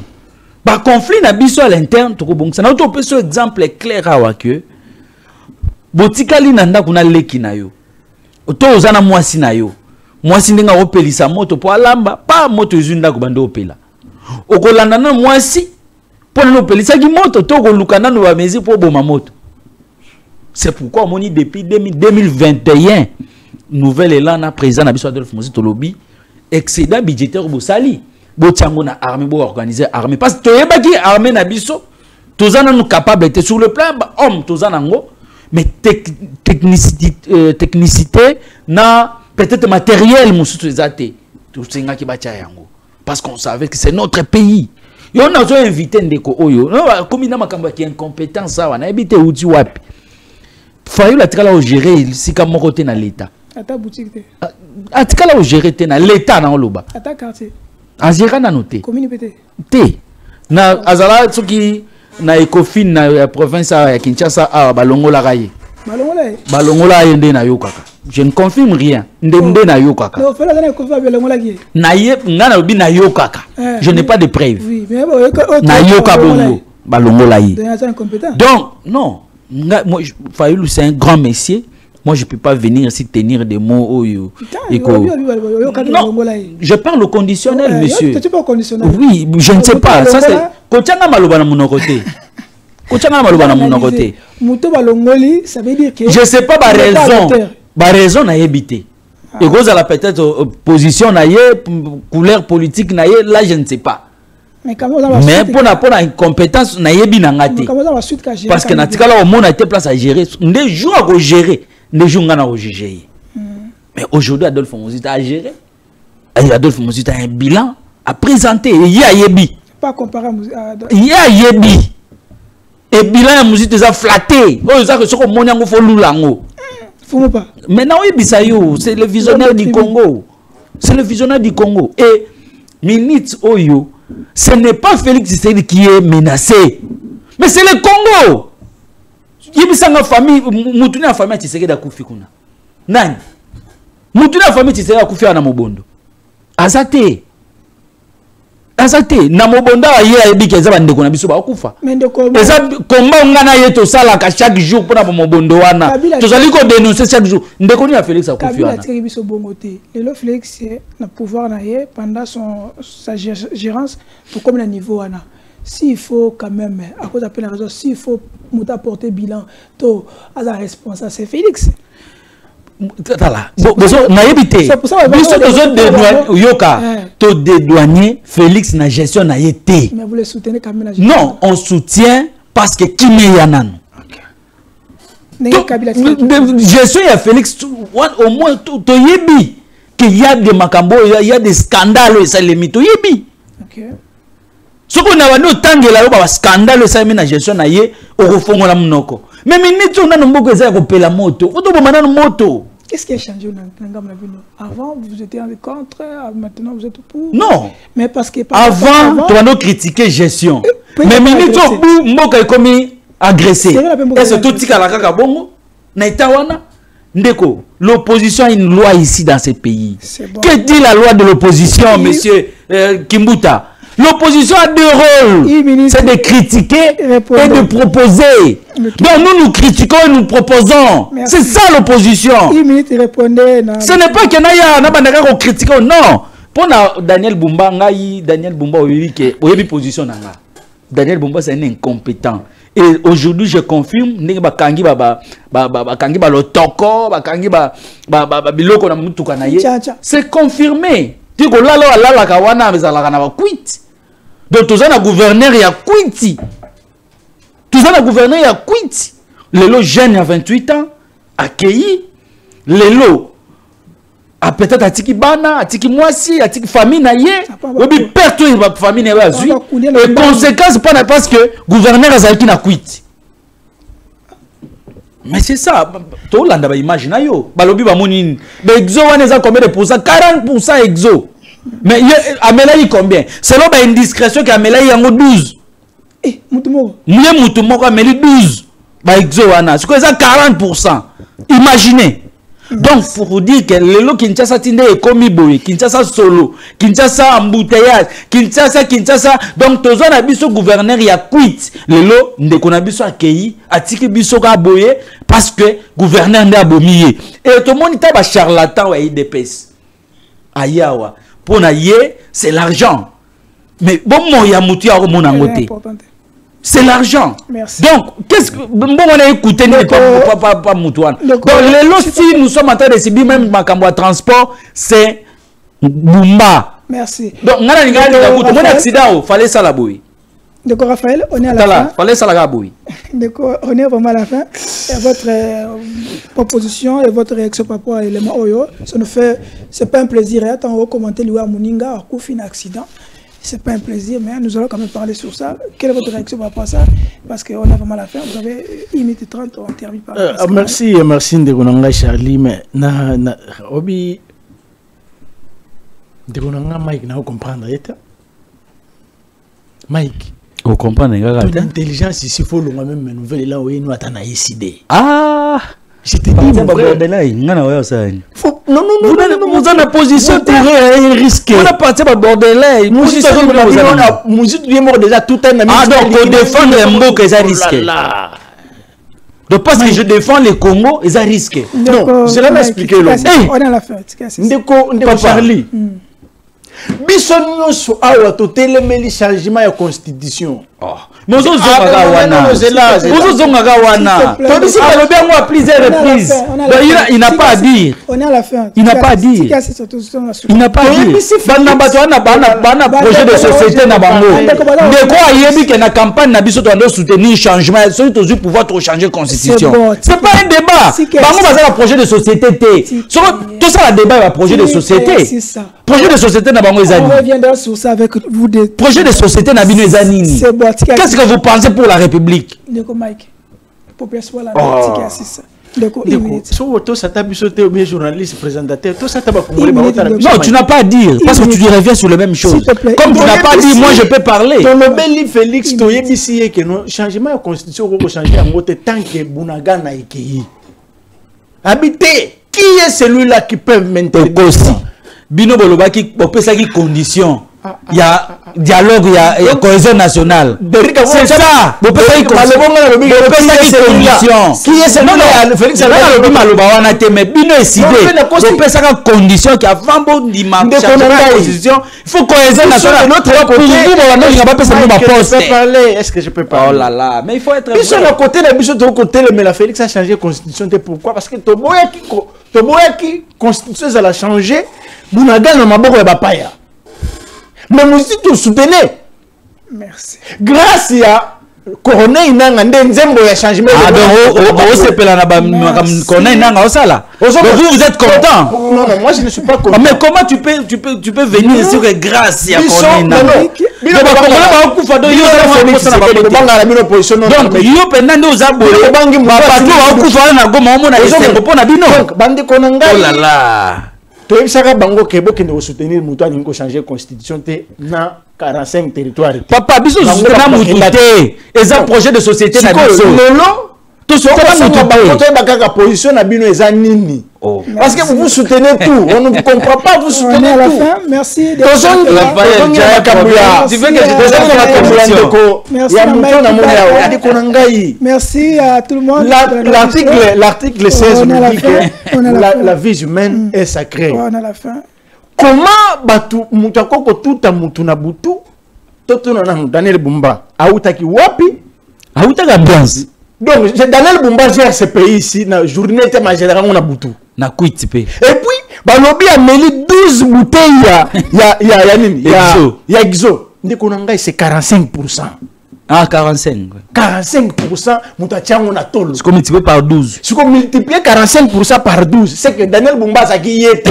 Speaker 4: Par conflit na biso à l'interne to ko bongisa na to pe so exemple clair awa que botikali na ndako na leki na yo to ozana mwasi na yo mwasi ndenga opelisa moto po alamba pa moto ezunda ko bando opela okolanda na mwasi po na opelisa ki moto to ko lukana no ba mezi po boma moto. C'est pourquoi on dit depuis 2021 nouvelle élan na président na biso Adolphe Mozi Tolobi excédent budgétaire bosali botiango na armée bo organiser armée parce que toyebaki armée na biso tozana nous capable était sur le plan homme tozana ngo mais technicité na peut-être matériel musutu ezate tosenga ki bacha yango parce qu'on savait que c'est notre pays. Yo na zo invité ndeko oyo no comme na makambo ki incompétence ça na habité uti wapi fayo la tikala au gérer si comme côté na l'état
Speaker 1: ata boutique te
Speaker 4: atikala au gérer te na l'état na loba
Speaker 1: ata quartier
Speaker 4: azira na noté
Speaker 1: commune pété
Speaker 4: te na azala tsoki na Ecofin na province ya Kinshasa a balongola kaye balongola yende na yo kaka je ne confirme rien. Ndemde na yo kaka.
Speaker 1: Non, fallait que confirme le ngola qui.
Speaker 4: Na ye ngana obi na yo kaka. Je n'ai pas de preuves.
Speaker 1: Oui, mais
Speaker 4: na yo ka bongo balongo la yi. Donc non, moi Fayulu c'est un grand messier. Moi je peux pas venir ici tenir des mots oyo. Non, je parle au conditionnel, monsieur.
Speaker 1: Tu pas conditionnel.
Speaker 4: Oui, je ne sais pas. Ça c'est kochanga maloba na mon côté. Kochanga maloba na mon côté.
Speaker 1: Muto balongoli, ça veut dire que
Speaker 4: je sais pas ba raison na yebité. Et cause à la peut-être position na ye, couleur politique na ye, là je ne sais pas. Mais pour la incompétence na yebi na ngati. Parce que na tikala au monde a été place à gérer. Des jours à gérer, des jours ngana à juger. Mais aujourd'hui Adolphe Muzita a géré. Adolphe Muzita a un bilan à présenter. Il y a yebi.
Speaker 1: Pas comparé à
Speaker 4: il y a yebi. Et bilan Muzita a flatté. Oh ça que ce qu'on monyango fo lulango.
Speaker 1: Pas.
Speaker 4: Maintenant, c'est le visionnaire du Congo. C'est le visionnaire du Congo. Et Minute Oyo, ce n'est pas Félix Tshisekedi qui est menacé. Mais c'est le Congo. Il y a une famille, Moutouni a famille Tshisekedi a koufi kuna. Nani? Moutouni a famille Tshisekedi a koufi na Mobondo. Azate. Azate. Na Mobondo a yé a yebi keza bandeko na biso ba okufa. Eza combat ngana yeto sala ka chaque jour pour na Mobondo wana. Tozali ko dénoncer chaque jour. Ndeko ni a Félix a kufi wana.
Speaker 1: Kabila biso bongote. Le Félix na pouvoir na ye pendant sa gérance pour comme le niveau wana. S'il faut quand même à cause de la raison s'il faut muta porter bilan to aza responsable c'est Félix.
Speaker 4: Tala. Na yebité. Biso tozo dédouaner yoka. To dédouaner Félix na gestion na yété.
Speaker 1: Mais vous le soutenez quand même la gestion.
Speaker 4: Non, on soutient parce que qui me yanan. Gestion ya Félix au moins to yebi qu'il y a des macambo, il y a des scandales et ça les mythes yebi. OK. Ce qu'on a venu tangela ba scandale ça na gestion na ye au refongola munoko. Mais minute on a nomboko za ko pela moto. Oto bomana moto.
Speaker 1: Qu'est-ce qui a changé avant, vous étiez contre, maintenant vous êtes pour.
Speaker 4: Non.
Speaker 1: Mais parce que
Speaker 4: avant, tu vas critiquer gestion. Mais minute mboka est commis agressé. Est-ce que tout tika la kaka bongo na itawana ndeko, l'opposition a une loi ici dans ce pays. Bon. Que dit la loi de l'opposition, monsieur Kimbuta? L'opposition a deux rôles, c'est de critiquer et de proposer. Donc nous critiquons et nous proposons. C'est ça l'opposition.
Speaker 1: Ce
Speaker 4: n'est pas qu'il y a critiqué, non. Pour Daniel Bumba, Daniel Bumba a position. Daniel Bumba c'est un incompétent. Et aujourd'hui je confirme, c'est confirmé. Donc tous les gouverneurs y a quitté. Tous les gouverneurs y a quitté. Les lots jeunes à 28 ans accueillis. Les lots a peut-être à tiki bana, à tiki moisi, à tiki famille naïe. Oui, mais perto il va famille naïe. Et conséquence pas parce que gouverneur a qui n'a quitté. Mais c'est ça. Tout le monde a imaginé yo. Balobi ba monine. Mais exo on est à combien de pourcents? 40% exo. Mais Amelaï combien? Selon une indiscrétion qu'Amelaï y a 12.
Speaker 1: Eh, Moutoumoko.
Speaker 4: Mieux Moutoumoko Amelaï 12. Bah, exoana. C'est quoi ça 40%? Imaginez. Donc, pour vous dire que le lot Kinshasa Tinde est comme Iboui, Kinshasa solo, Kinshasa embouteillage, Kinshasa. Donc, tous les abisso gouverneur y a quitté. Le lot, ne qu'on abisso accueilli, a tiki bisso aboyé, parce que gouverneur n'est abomié. Et tout le monde est un charlatan ou IDPS. Ayawa. Pour naïe, c'est l'argent. Mais bon, moi, il y a moutia au mon angoté. C'est l'argent. Donc, qu'est-ce que. Bon, on a écouté, pas moutouane. Donc, les lots, si nous sommes en train de subir même ma cambo transport, c'est Bumba.
Speaker 1: Merci.
Speaker 4: Donc, on a un accident, il fallait ça la bouille.
Speaker 1: D'accord, Raphaël, on est à la fin.
Speaker 4: Fallait ça la bouille.
Speaker 1: D'accord, on est vraiment à la fin. Et votre proposition et votre réaction par rapport à l'élément Oyo, ça nous fait. C'est pas un plaisir. Attends, on va commenter l'Ouya Mouninga, à coup fin accident. C'est pas un plaisir, mais nous allons quand même parler sur ça. Quelle est votre réaction par rapport à ça? Parce qu'on est vraiment à la fin. Vous avez 1 minute 30, on termine par là.
Speaker 3: Merci, merci Ndegonanga Charlie, mais Obi Ndegonanga Mike, n'a pas comprendre. Mike.
Speaker 4: Vous comprenez,
Speaker 3: l'intelligence ici, il faut le même nouvelle là où il nous attend à décider.
Speaker 4: Ah!
Speaker 3: Je te dis, mon frère. Non, vous êtes en position de risque. On a parti à bordelais. Nous sommes déjà tout un ami. Ah, donc, on défend les mots que ça risque. Donc, parce que je défends les Congo, ils ont risqué. Non, je vais m'expliquer.
Speaker 1: On est à la fin.
Speaker 3: Ndeko Charlie. Bisonno so awa to telemeli changement de constitution.
Speaker 4: Nous sommes à plusieurs reprises. Il n'a pas à dire.
Speaker 1: On est à la fin.
Speaker 4: Il n'a pas à dire. Il n'a pas à dire. Projet de société na bango. Mais quoi yebi que na campagne na biso doit soutenir changement, c'est toujours pouvoir trop changer constitution. C'est pas un débat. Bango va un projet de société tout ça la débat va projet de société. Projet de société na bango ezani.
Speaker 1: On reviendra sur ça avec vous deux.
Speaker 4: Projet de société na bino ezani.
Speaker 1: C'est bon.
Speaker 4: Qu'est-ce que vous pensez pour la République?
Speaker 1: Ndeko Mike. Population la tika c'est Ndeko
Speaker 3: tout ça t'a bisoté ou bien journaliste présentateur tout ça t'a pas
Speaker 4: non, tu n'as pas à dire parce que tu reviens sur la même chose. Comme tu n'as pas dit, moi je peux parler.
Speaker 3: Ton Nobel Félix Toyebisi que non changement de constitution ko changer en mode tant que Bunaga na ekei. Habité, qui est celui-là qui peut maintenir
Speaker 4: Bino Bolobaki opesa qui condition. Il y a dialogue, il y a cohésion nationale. C'est ça. Qui est celui-là? Félix mais Bino est sidé. Opesa condition qui a vraiment dit ma constitution. Il faut cohésion nationale.
Speaker 3: Est-ce que je peux parler?
Speaker 4: Oh là là, mais il faut être.
Speaker 3: Sur le côté de Biso, de côté, mais la Félix a changé la constitution. Pourquoi? Parce que Toboyaki constitution, ça l'a changé. Bunaga n'a pas de papaya. Mais nous tous soutenez.
Speaker 1: Merci.
Speaker 3: Grâce à Corona, il y a un changement.
Speaker 4: Ah, donc, vous êtes content.
Speaker 3: Non, moi je ne suis pas content.
Speaker 4: Mais comment tu peux venir sur grâce à Corona?
Speaker 3: Saka bango kebo qui ne soutenir mutu ani ko changer constitution te na 45 territoires.
Speaker 4: Papa biso soutenir mutu te. Eza projet de société na biso.
Speaker 3: Lolo to soutenir mutu ba ko ba kaka position na bino eza nini. Parce que vous soutenez tout, on ne comprend pas, vous soutenez
Speaker 1: à la
Speaker 3: tout.
Speaker 1: fin. Merci.
Speaker 4: Tu veux que
Speaker 1: je merci à tout le monde.
Speaker 3: L'article 16 nous dit que la vie humaine est sacrée.
Speaker 1: On a la fin.
Speaker 3: Comment batu mutakoko tuta mutu na butu toto na Daniel Bumba autaki wapi
Speaker 4: autaka bronze.
Speaker 3: Donc Daniel Bumba gère ce pays ici na journée te ma général on a butu
Speaker 4: na kuiti pe.
Speaker 3: Et puis balobi a mêlé 12 bouteilles ya exo ndeko nanga c'est 45%.
Speaker 4: Ah, 45.
Speaker 3: 45%, Moutachango na tolo.
Speaker 4: C'est multiplié par 12.
Speaker 3: Si on multiplie 45% par 12, c'est que Daniel Bumba ça qui y est.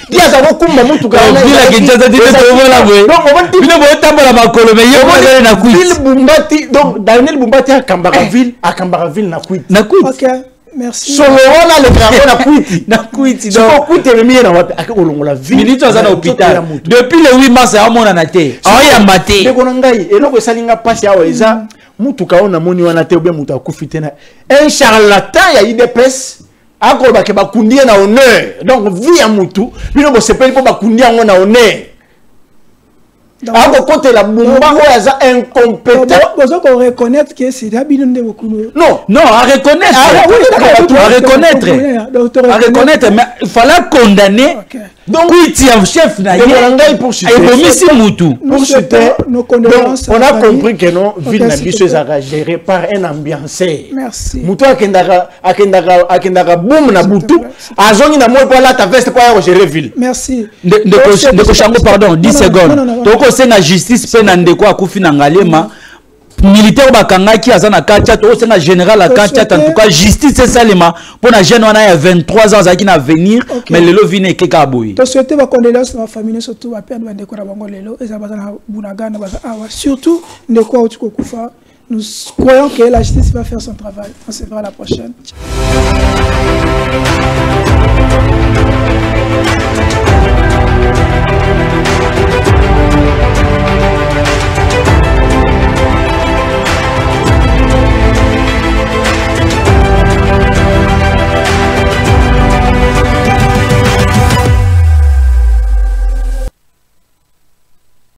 Speaker 3: Il y a ça beaucoup de Moutou Karana.
Speaker 4: Il a qui t'a dit de la voix. Donc on va dire il va tambour la makolo mais il na kuit.
Speaker 3: Donc Daniel Bumba à Cambaraville na kuit.
Speaker 1: Na kuit. OK. Merci.
Speaker 3: Sur le grand na kuit.
Speaker 4: Na kuit.
Speaker 3: Donc kuit est mis dans la ville.
Speaker 4: Minute à l'hôpital. Depuis le 8 mars à mon anaté. Ah ya maté.
Speaker 3: De konangai et loko salinga passe ya weza. Mutu kaona moni wana te obia mutu akufite na un charlatan ya IDPS akoba ke bakundia na honneur donc via mutu bino bo sepeli ko bakundia ngo na honneur ako kote la Bumba oyaza incompétent
Speaker 1: besoin qu'on reconnaître que c'est d'abino de beaucoup
Speaker 4: non à reconnaître à reconnaître mais il fallait condamner donc oui tu es chef na
Speaker 3: yé pour chuter
Speaker 1: pour chuter nos condoléances.
Speaker 3: On a compris que non ville na biso est gérée par un ambianceur.
Speaker 1: Merci.
Speaker 3: Mutu akendaka boum na butu azongi na moi pour la ta veste pour gérer ville.
Speaker 1: Merci.
Speaker 4: De Chango pardon 10 secondes. Toko senga justice pe na ndeko akufi na ngalema militaire bakangaki azana katia to senga général la katia en tout cas justice c'est salima pour na jeune wana ya 23 ans qui na venir mais lelo vine ke ka boyi
Speaker 1: to souhaiter ba condoléances na famille surtout ba père ba ndeko na bango lelo et ça bazana bunaga na baza awa surtout ndeko otiko kufa. Nous croyons que la justice va faire son travail. On se verra la prochaine.